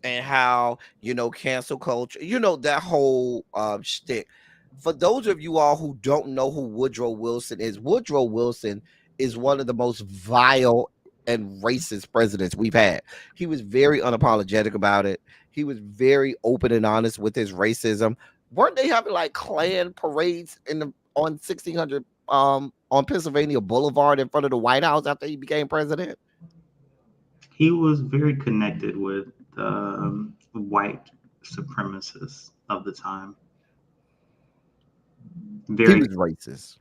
and how, cancel culture, that whole shtick. For those of you all who don't know who Woodrow Wilson is one of the most vile and racist presidents we've had. He was very unapologetic about it. He was very open and honest with his racism. Weren't they having like Klan parades on 1600 on Pennsylvania Boulevard in front of the White House after he became president? He was very connected with white supremacists of the time. He was racist.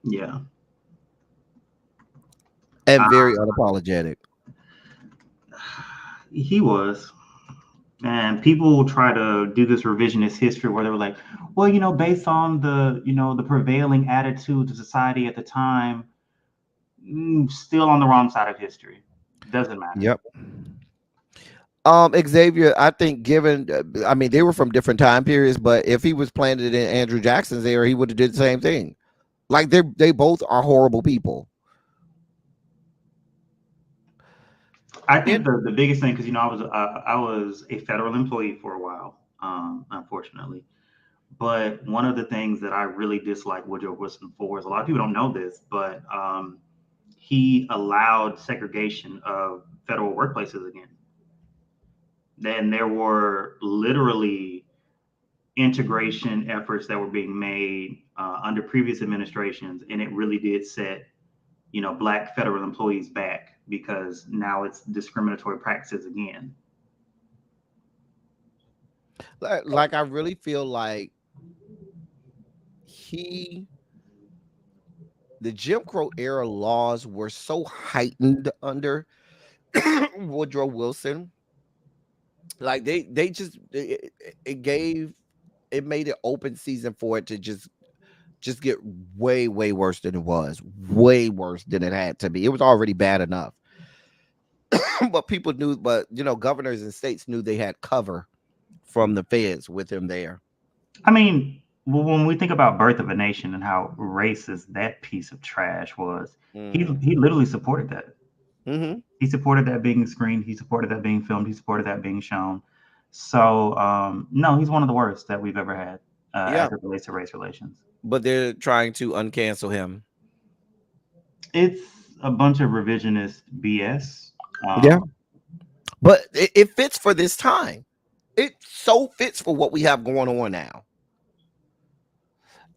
Yeah. And very unapologetic. He was. And people will try to do this revisionist history where they were like, well, based on the prevailing attitudes of society at the time, still on the wrong side of history. Doesn't matter. Yep. Xavier, I think given, I mean, they were from different time periods, but if he was planted in Andrew Jackson's era, he would have did the same thing. Like they both are horrible people. I think the biggest thing, because I was a federal employee for a while, unfortunately. But one of the things that I really dislike Woodrow Wilson for is a lot of people don't know this, but he allowed segregation of federal workplaces again. Then there were literally integration efforts that were being made under previous administrations, and it really did set Black federal employees back because now it's discriminatory practices again. Like I really feel like the Jim Crow era laws were so heightened under Woodrow Wilson. Like they just it made it open season for it to just get way worse than it was, way worse than it had to be. It was already bad enough. But people knew, but governors and states knew they had cover from the feds with him there. I mean, when we think about Birth of a Nation and how racist that piece of trash was, he literally supported that. Mm-hmm. He supported that being screened. He supported that being filmed. He supported that being shown. So no, he's one of the worst that we've ever had as it relates to race relations. But they're trying to uncancel him. It's a bunch of revisionist BS. But it fits for this time. It so fits for what we have going on now.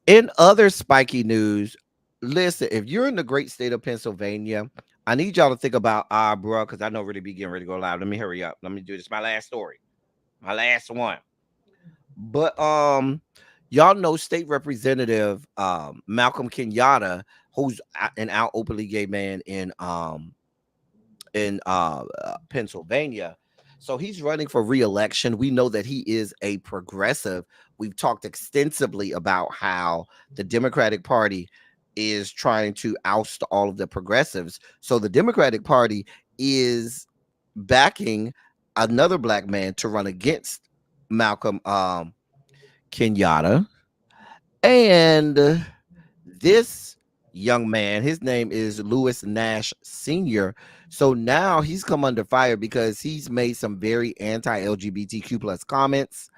In other spiky news, listen, if you're in the great state of Pennsylvania, I need y'all to think about bro, because I know really be getting ready to go live. Let me hurry up. Let me do this. My last story. My last one. But y'all know State Representative Malcolm Kenyatta, who's an out openly gay man in Pennsylvania. So he's running for re-election. We know that he is a progressive. We've talked extensively about how the Democratic Party is trying to oust all of the progressives. So the Democratic Party is backing another black man to run against Malcolm Kenyatta. And this young man, his name is Lewis Nash Sr. So now he's come under fire because he's made some very anti-LGBTQ plus comments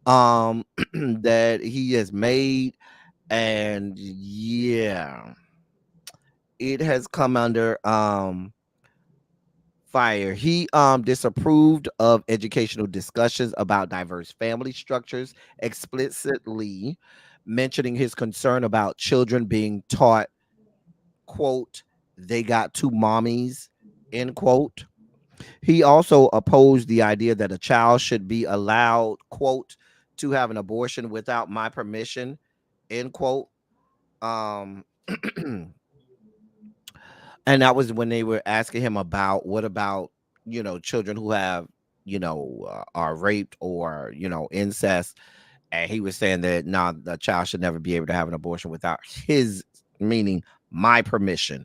that he has made. And yeah, it has come under fire. He disapproved of educational discussions about diverse family structures, explicitly mentioning his concern about children being taught, quote, they got two mommies, end quote. He also opposed the idea that a child should be allowed, quote, to have an abortion without my permission, end quote. And that was when they were asking him about what about, children who have, are raped or, incest. And he was saying that the child should never be able to have an abortion without his, meaning my permission.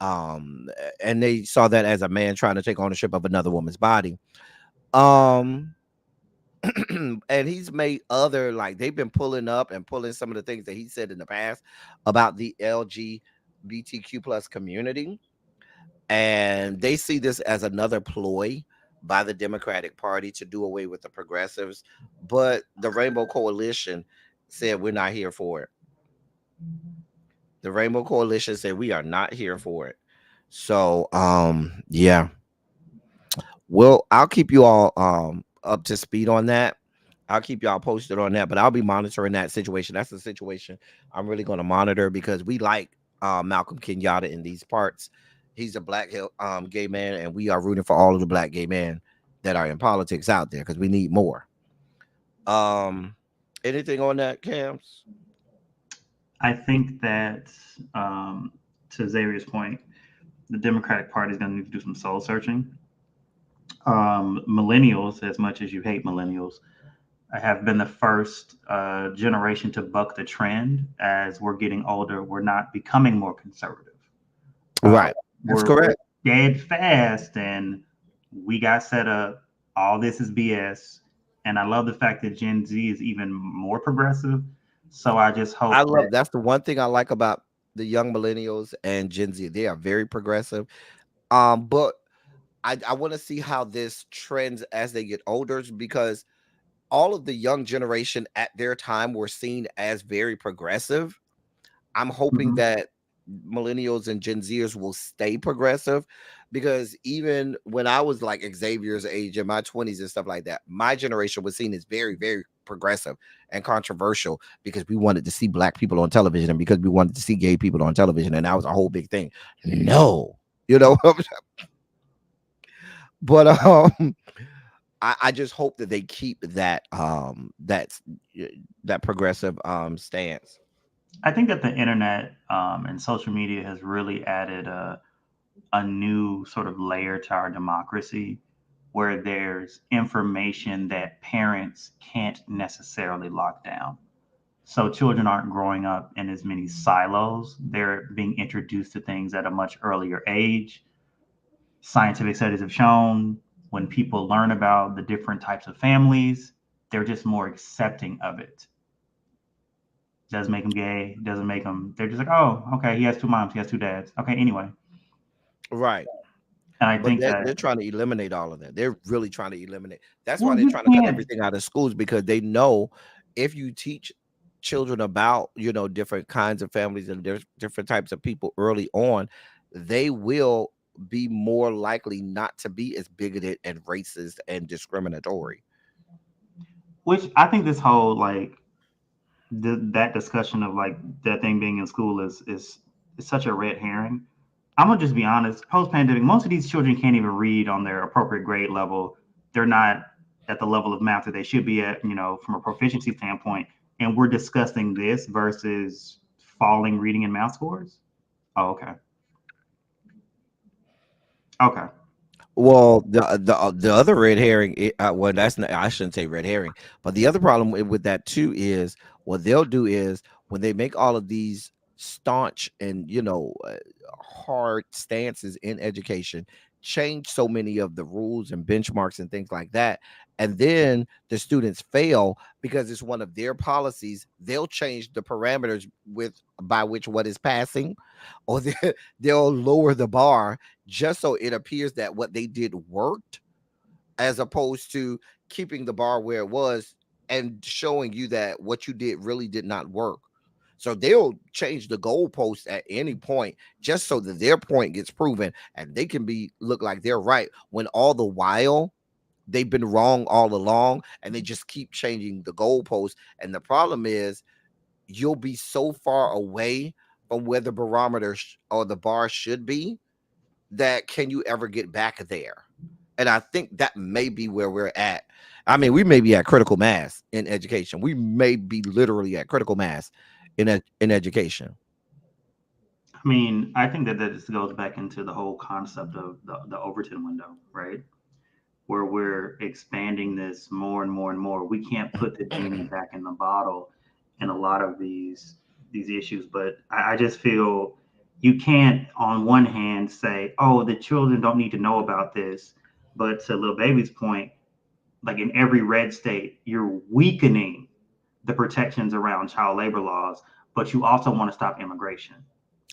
And they saw that as a man trying to take ownership of another woman's body. And he's made other, like, they've been pulling some of the things that he said in the past about the LGBTQ plus community. And they see this as another ploy by the Democratic Party to do away with the progressives. But the Rainbow Coalition said we're not here for it. The Rainbow Coalition said we are not here for it. So yeah. Well, I'll keep you all up to speed on that. I'll keep y'all posted on that, but I'll be monitoring that situation. That's the situation I'm really going to monitor because we like Malcolm Kenyatta in these parts. He's a black gay man, and we are rooting for all of the black gay men that are in politics out there because we need more. Anything on that, Cams? I think that to Xavier's point, the Democratic Party is going to need to do some soul searching Millennials, as much as you hate millennials, have been the first generation to buck the trend. As we're getting older, we're not becoming more conservative. Uh, Right. That's we're correct. dead fast, and we got set up. All this is BS. And I love the fact that Gen Z is even more progressive. So I just I hope that love that's the one thing I like about the young millennials and Gen Z. They are very progressive. But I want to see how this trends as they get older because all of the young generation at their time were seen as very progressive. I'm hoping Mhm. that millennials and Gen Zers will stay progressive because even when I was like Xavier's age in my 20s and stuff like that, my generation was seen as very, very progressive and controversial because we wanted to see black people on television and because we wanted to see gay people on television. And that was a whole big thing. No, you know, but I just hope that they keep that progressive stance. I think that the internet and social media has really added a new sort of layer to our democracy where there's information that parents can't necessarily lock down. So children aren't growing up in as many silos. They're being introduced to things at a much earlier age. Scientific studies have shown when people learn about the different types of families, they're just more accepting of it. Doesn't make them gay, doesn't make them, they're just like, oh, okay, he has two moms, he has two dads. Okay, anyway. Right. And I But think that, they're trying to eliminate all of that. They're really trying to eliminate. That's why well, they're you trying to cut can't. everything out of schools because they know if you teach children about, different kinds of families and different types of people early on, they will be more likely not to be as bigoted and racist and discriminatory. Which I think this whole like that discussion of like that thing being in school is such a red herring. I'm gonna just be honest. Post pandemic, most of these children can't even read on their appropriate grade level. They're not at the level of math that they should be at, from a proficiency standpoint. And we're discussing this versus falling reading and math scores. Oh, okay, okay. Well, the other red herring, well, that's not, I shouldn't say red herring, but the other problem with that too is what they'll do is when they make all of these staunch and hard stances in education, change so many of the rules and benchmarks and things like that, and then the students fail because it's one of their policies. They'll change the parameters with by which what is passing, or they'll lower the bar just so it appears that what they did worked, as opposed to keeping the bar where it was and showing you that what you did really did not work. So they'll change the goalpost at any point just so that their point gets proven and they can be look like they're right when all the while they've been wrong all along and they just keep changing the goalpost. And the problem is you'll be so far away from where the barometer or the bar should be that can you ever get back there? And I think that may be where we're at. I mean, we may be at critical mass in education. We may be literally at critical mass in education. I mean, I think that this goes back into the whole concept of the Overton window, right? Where we're expanding this more and more and more. We can't put the genie back in the bottle in a lot of these issues, but I just feel you can't on one hand say, oh, the children don't need to know about this, but to little baby's point, like in every red state, you're weakening the protections around child labor laws, but you also want to stop immigration.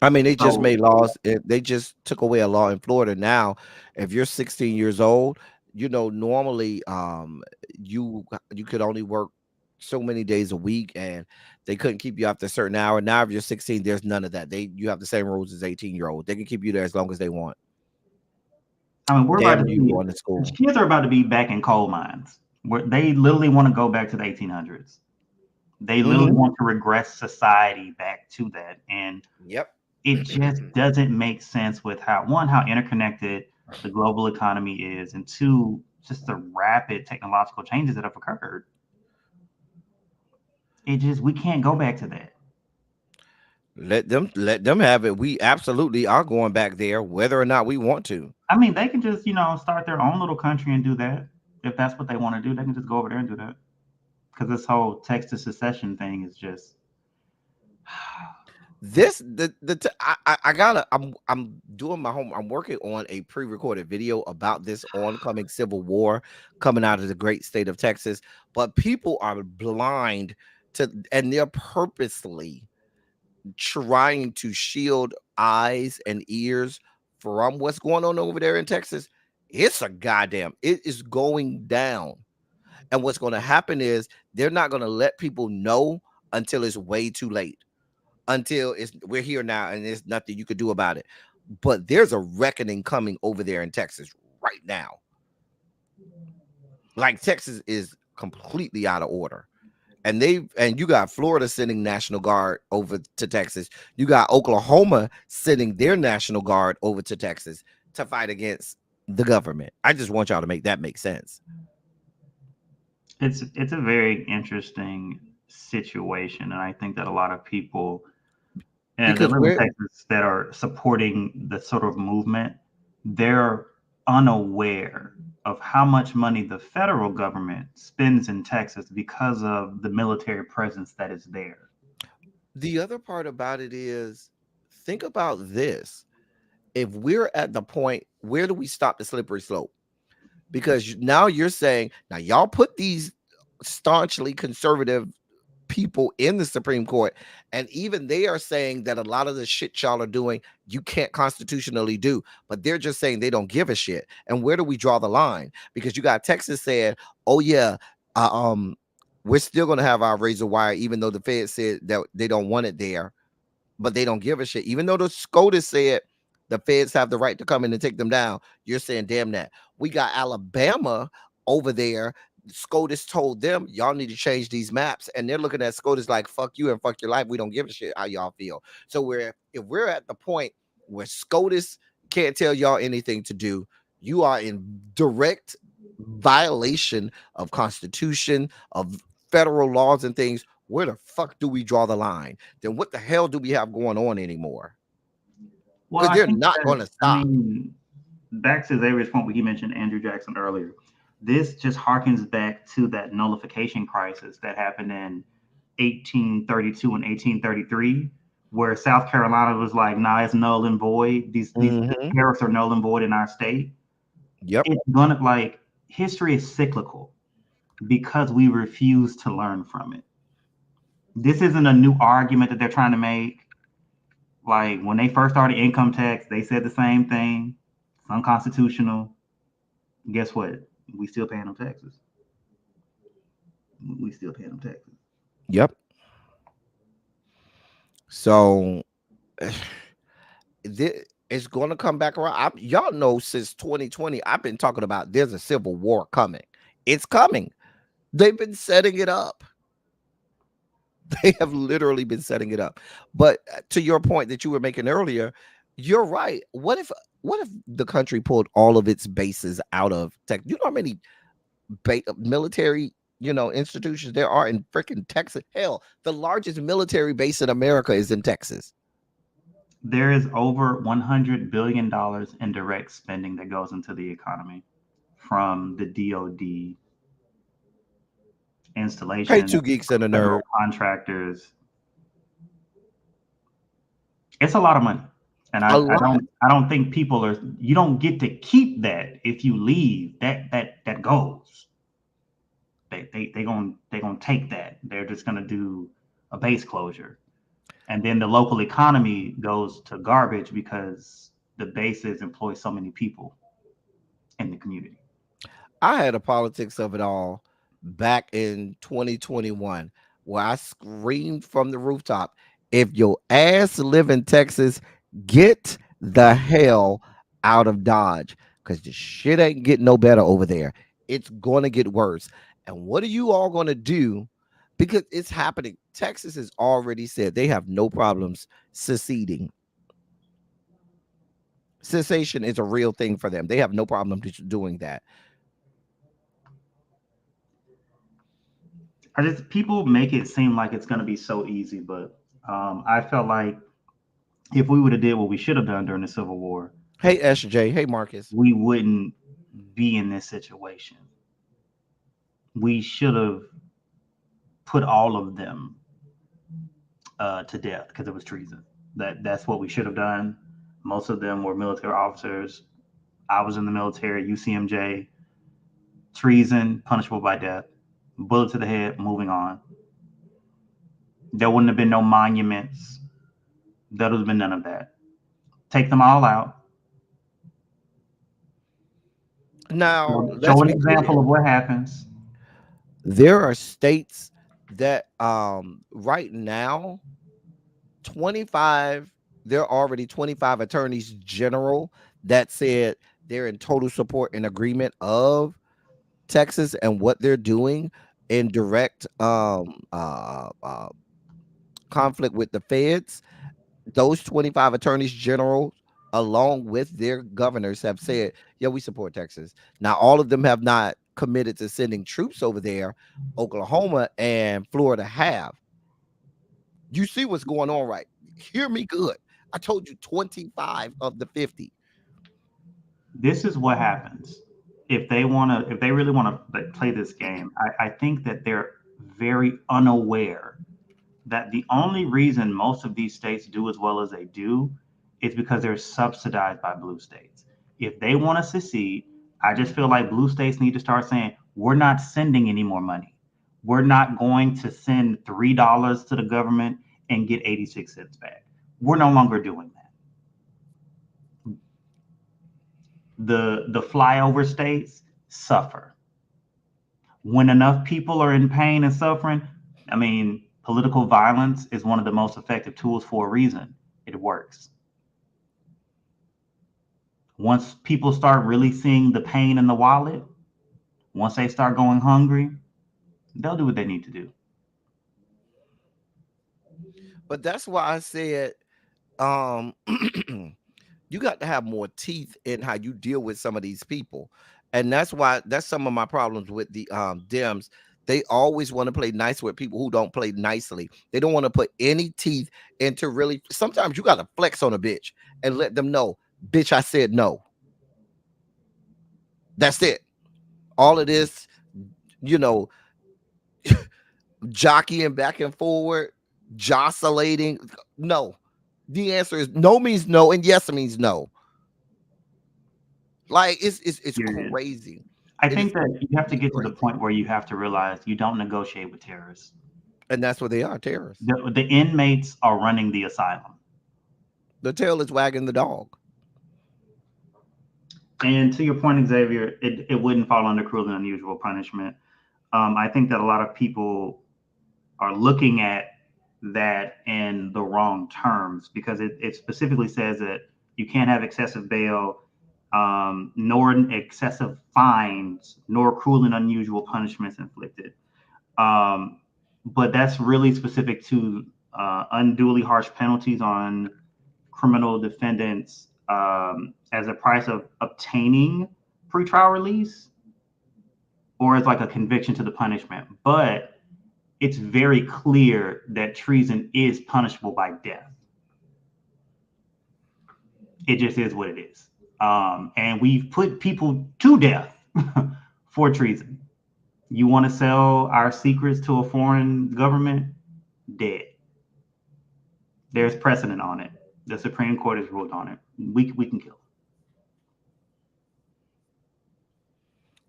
I mean, they just So made laws. They just took away a law in Florida. Now, if you're 16 years old, normally you could only work so many days a week, and they couldn't keep you after a certain hour. Now, if you're 16, there's none of that. You have the same rules as 18-year-old. They can keep you there as long as they want. I mean, we're about Damn to you be going to school. kids are about to be back in coal mines where they literally want to go back to the 1800s. They literally Hmm. want to regress society back to that, and Yep. it just doesn't make sense with how interconnected the global economy is, and two, just the rapid technological changes that have occurred. We can't go back to that. Let them have it. We absolutely are going back there, whether or not we want to. I mean, they can just, start their own little country and do that. If that's what they want to do, they can just go over there and do that. Because this whole Texas secession thing is just. I gotta. I'm doing my home. I'm working on a pre-recorded video about this oncoming civil war coming out of the great state of Texas. But people are blind to, and they're purposely trying to shield eyes and ears from what's going on over there in Texas. It's a goddamn. It is going down, and what's going to happen is they're not going to let people know until it's way too late. Until we're here now and there's nothing you could do about it. But there's a reckoning coming over there in Texas right now. Like Texas is completely out of order. And you got Florida sending National Guard over to Texas. You got Oklahoma sending their National Guard over to Texas to fight against the government. I just want y'all to make that make sense. It's a very interesting situation, and I think that a lot of people and the live in Texas that are supporting the sort of movement, they're unaware of how much money the federal government spends in Texas because of the military presence that is there. The other part about it is, think about this. If we're at the point, where do we stop the slippery slope? Because now you're saying, now y'all put these staunchly conservative people in the Supreme Court, and even they are saying that a lot of the shit y'all are doing you can't constitutionally do, but they're just saying they don't give a shit. And where do we draw the line? Because you got Texas saying, oh yeah, we're still going to have our razor wire, even though the Fed said that they don't want it there, but they don't give a shit. Even though the SCOTUS said the Feds have the right to come in and take them down, you're saying damn that. We got Alabama over there. SCOTUS told them y'all need to change these maps, and they're looking at SCOTUS like fuck you and fuck your life. We don't give a shit how y'all feel. So if we're at the point where SCOTUS can't tell y'all anything to do, you are in direct violation of Constitution, of federal laws and things. Where the fuck do we draw the line? Then what the hell do we have going on anymore? Because they're not going to stop. I mean, back to Xavier's point where he mentioned Andrew Jackson earlier. This just harkens back to that nullification crisis that happened in 1832 and 1833, where South Carolina was like, nah, it's null and void. These tariffs are null and void in our state. Yep. It's gonna, like, history is cyclical because we refuse to learn from it. This isn't a new argument that they're trying to make. Like, when they first started income tax, they said the same thing. It's unconstitutional. Guess what? We still paying them taxes. We still paying them taxes. Yep. So it's going to come back around. Y'all know since 2020, I've been talking about there's a civil war coming. It's coming. They've been setting it up. They have literally been setting it up. But to your point that you were making earlier, you're right. What if the country pulled all of its bases out of Texas? You know how many military, institutions there are in freaking Texas? Hell, the largest military base in America is in Texas. There is over $100 billion in direct spending that goes into the economy from the DOD installation. Pay two geeks and a nerd. Contractors. It's a lot of money. And I don't think you don't get to keep that if you leave. That goes. They gonna take that. They're just gonna do a base closure. And then the local economy goes to garbage because the bases employ so many people in the community. I had a politics of it all back in 2021 where I screamed from the rooftop, if your ass live in Texas, get the hell out of Dodge, because the shit ain't getting no better over there. It's going to get worse. And what are you all going to do? Because it's happening. Texas has already said they have no problems seceding. Cessation is a real thing for them. They have no problem doing that. People make it seem like it's going to be so easy, but I felt like if we would have did what we should have done during the Civil War, Hey SJ, hey Marcus. we wouldn't be in this situation. We should have put all of them to death because it was treason. That's what we should have done. Most of them were military officers. I was in the military, UCMJ, treason, punishable by death, bullet to the head, moving on. There wouldn't have been no monuments. There would have been none of that. Take them all out. Now, Show let's an be example clear. of what happens. There are states that right now 25 there are already 25 attorneys general that said they're in total support and agreement of Texas and what they're doing in direct conflict with the feds. Those 25 attorneys general along with their governors have said, yeah, we support Texas. Now all of them have not committed to sending troops over there. Oklahoma and Florida have. You see what's going on, right? Hear me good. I told you 25 of the 50. This is what happens if they really want to play this game. I think that they're very unaware that the only reason most of these states do as well as they do is because they're subsidized by blue states. If they want to succeed, I just feel like blue states need to start saying, we're not sending any more money. We're not going to send $3 to the government and get 86 cents back. We're no longer doing that. The flyover states suffer. When enough people are in pain and suffering, I mean, political violence is one of the most effective tools for a reason. It works. Once people start really seeing the pain in the wallet, once they start going hungry, they'll do what they need to do. But that's why I said you got to have more teeth in how you deal with some of these people. And that's some of my problems with the Dems. They always want to play nice with people who don't play nicely. They don't want to put any teeth into really. Sometimes you got to flex on a bitch and let them know, bitch, I said no. That's it. All of this, jockeying back and forward, jostulating. No. The answer is no means no, and yes means no. Like it's crazy. I think that you have to get to the point where you have to realize you don't negotiate with terrorists. And that's what they are, terrorists. The inmates are running the asylum. The tail is wagging the dog. And to your point, Xavier, it wouldn't fall under cruel and unusual punishment. I think that a lot of people are looking at that in the wrong terms because it specifically says that you can't have excessive bail, nor excessive fines, nor cruel and unusual punishments inflicted. But that's really specific to unduly harsh penalties on criminal defendants as a price of obtaining pretrial release or as like a conviction to the punishment. But it's very clear that treason is punishable by death. It just is what it is. And we've put people to death for treason. You want to sell our secrets to a foreign government? Dead. There's precedent on it. The Supreme Court has ruled on it. We can kill.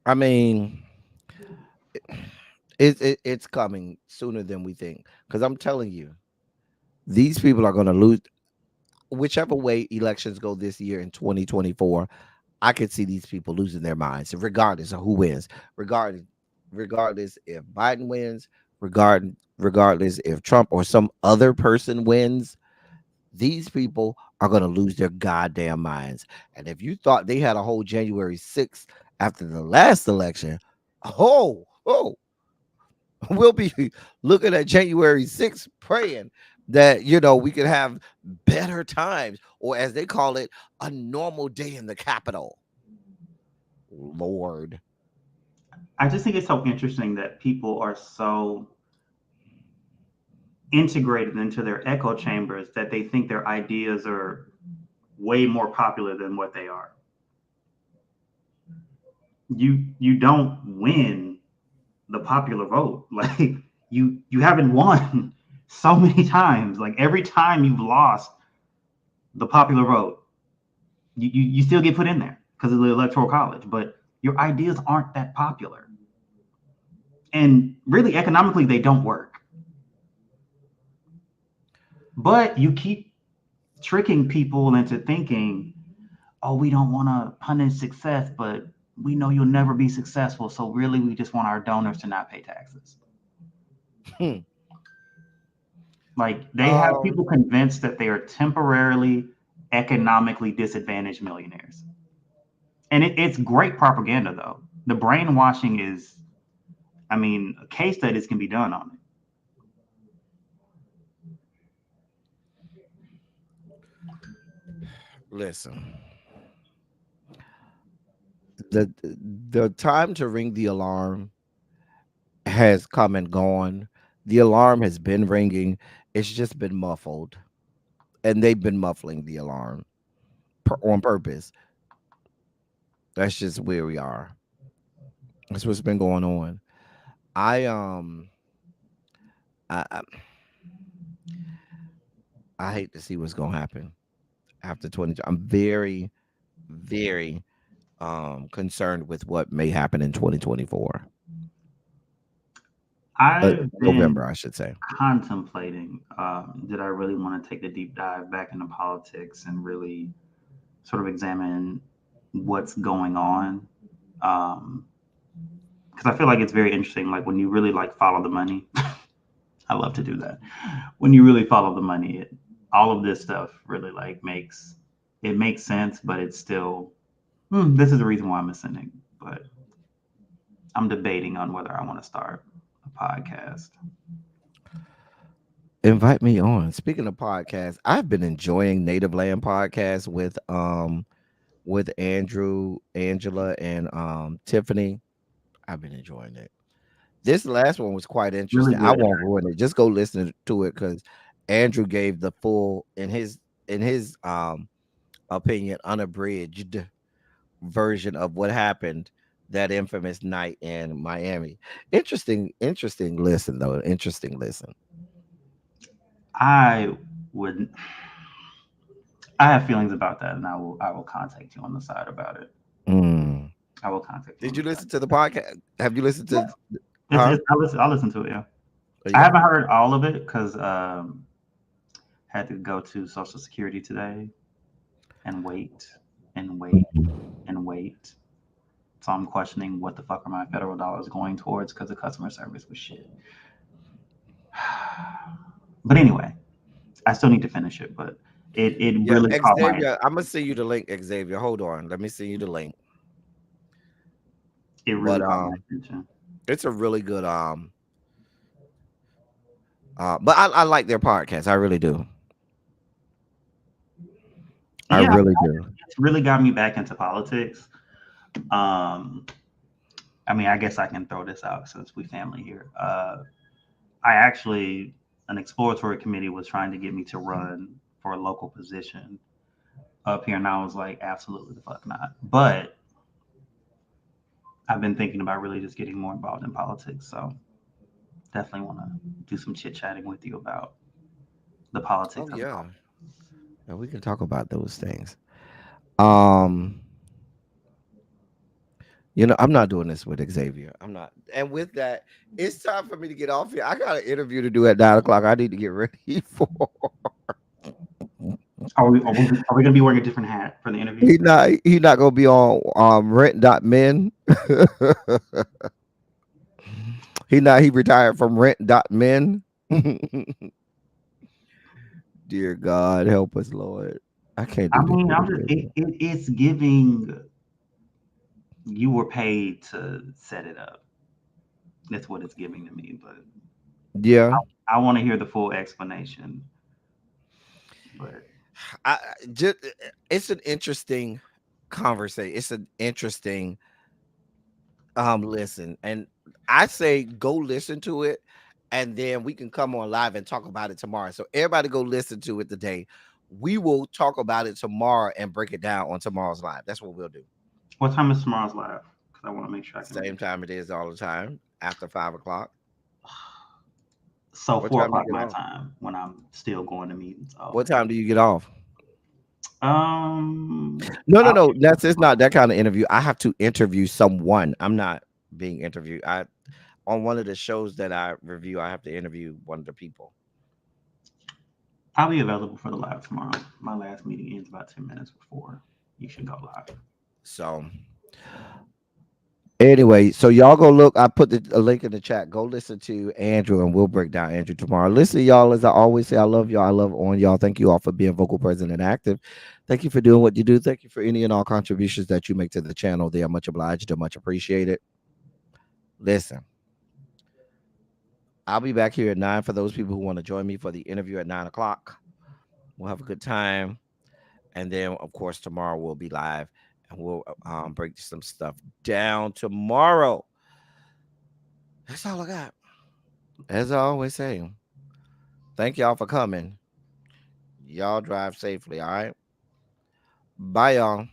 I mean, it's coming sooner than we think. Because I'm telling you, these people are going to lose. Whichever way elections go this year in 2024, I could see these people losing their minds, regardless of who wins. Regardless if Biden wins, regardless if Trump or some other person wins, these people are going to lose their goddamn minds. And if you thought they had a whole January 6th after the last election, we'll be looking at January 6th praying that, we could have better times, or as they call it, a normal day in the Capitol. Lord. I just think it's so interesting that people are so integrated into their echo chambers that they think their ideas are way more popular than what they are. You don't win the popular vote. Like you haven't won so many times. Like every time you've lost the popular vote, you still get put in there because of the electoral college, but your ideas aren't that popular. And really economically they don't work. But you keep tricking people into thinking, oh, we don't want to punish success, but we know you'll never be successful. So really, we just want our donors to not pay taxes. Like they have people convinced that they are temporarily economically disadvantaged millionaires. And it's great propaganda, though. The brainwashing is, I mean, case studies can be done on it. Listen. The time to ring the alarm has come and gone. The alarm has been ringing. It's just been muffled. And they've been muffling the alarm on purpose. That's just where we are. That's what's been going on. I hate to see what's gonna happen after 20. I'm very, very concerned with what may happen in 2024. November, I should say. Contemplating, did I really want to take the deep dive back into politics and really sort of examine what's going on? Because I feel like it's very interesting. Like when you really like follow the money, I love to do that. When you really follow the money, all of this stuff really like makes sense, but it's still, this is the reason why I'm ascending. But I'm debating on whether I want to start a podcast. Invite me on. Speaking of podcasts, I've been enjoying Native Land podcast with Andrew, Angela, and Tiffany. I've been enjoying it. This last one was quite interesting. Really I won't ruin it. Just go listen to it because Andrew gave the full in his opinion, unabridged version of what happened that infamous night in Miami. Interesting listen though. Interesting listen. I have feelings about that, and I will contact you on the side about it. I will contact you. Did you listen to the podcast? Have you listened to? I'll listen to it. Yeah, I haven't heard all of it because had to go to Social Security today and wait. So I'm questioning what the fuck are my federal dollars going towards because the customer service was shit. But anyway, I still need to finish it, but it really caught my attention. I'm gonna send you the link, Xavier. Hold on, let me send you the link. It really caught my attention. It's a really good but I like their podcast. I really do. I really do. It's really got me back into politics. I mean, I guess I can throw this out since we family here. An exploratory committee was trying to get me to run for a local position up here, and I was like, absolutely the fuck not. But I've been thinking about really just getting more involved in politics, so definitely want to do some chit-chatting with you about the politics. Oh, yeah. And we can talk about those things. You know, I'm not doing this with Xavier. I'm not. And with that, it's time for me to get off here. I got an interview to do at 9:00. I need to get ready for. Are we going to be wearing a different hat for the interview? He's not going to be on rent.men. He retired from rent.men. Dear God, help us, Lord. I can't do it's giving you were paid to set it up. That's what it's giving to me, but yeah, I want to hear the full explanation. But it's an interesting conversation. It's an interesting listen, and I say go listen to it, and then we can come on live and talk about it tomorrow. So everybody go listen to it today. we will talk about it tomorrow and break it down on tomorrow's live. That's what we'll do. What time is tomorrow's live? Because I want to make sure I can. Same time it is all the time after 5 o'clock. So What 4 time do you o'clock get my off? time when I'm still going to meetings. Oh. What time do you get off? No. No. That's it's not that kind of interview. I have to interview someone. I'm not being interviewed. I on one of the shows that I review, I have to interview one of the people. I'll be available for the live tomorrow. My last meeting ends about 10 minutes before you should go live. So anyway, so y'all go look. I put a link in the chat. Go listen to Andrew, and we'll break down Andrew tomorrow. Listen, y'all, as I always say, I love y'all. I love on y'all. Thank you all for being vocal, present, and active. Thank you for doing what you do. Thank you for any and all contributions that you make to the channel. They are much obliged and much appreciated. Listen, I'll be back here at 9 for those people who want to join me for the interview at 9 o'clock. We'll have a good time. And then, of course, tomorrow we'll be live and we'll break some stuff down tomorrow. That's all I got. As I always say, thank y'all for coming. Y'all drive safely, all right? Bye, y'all.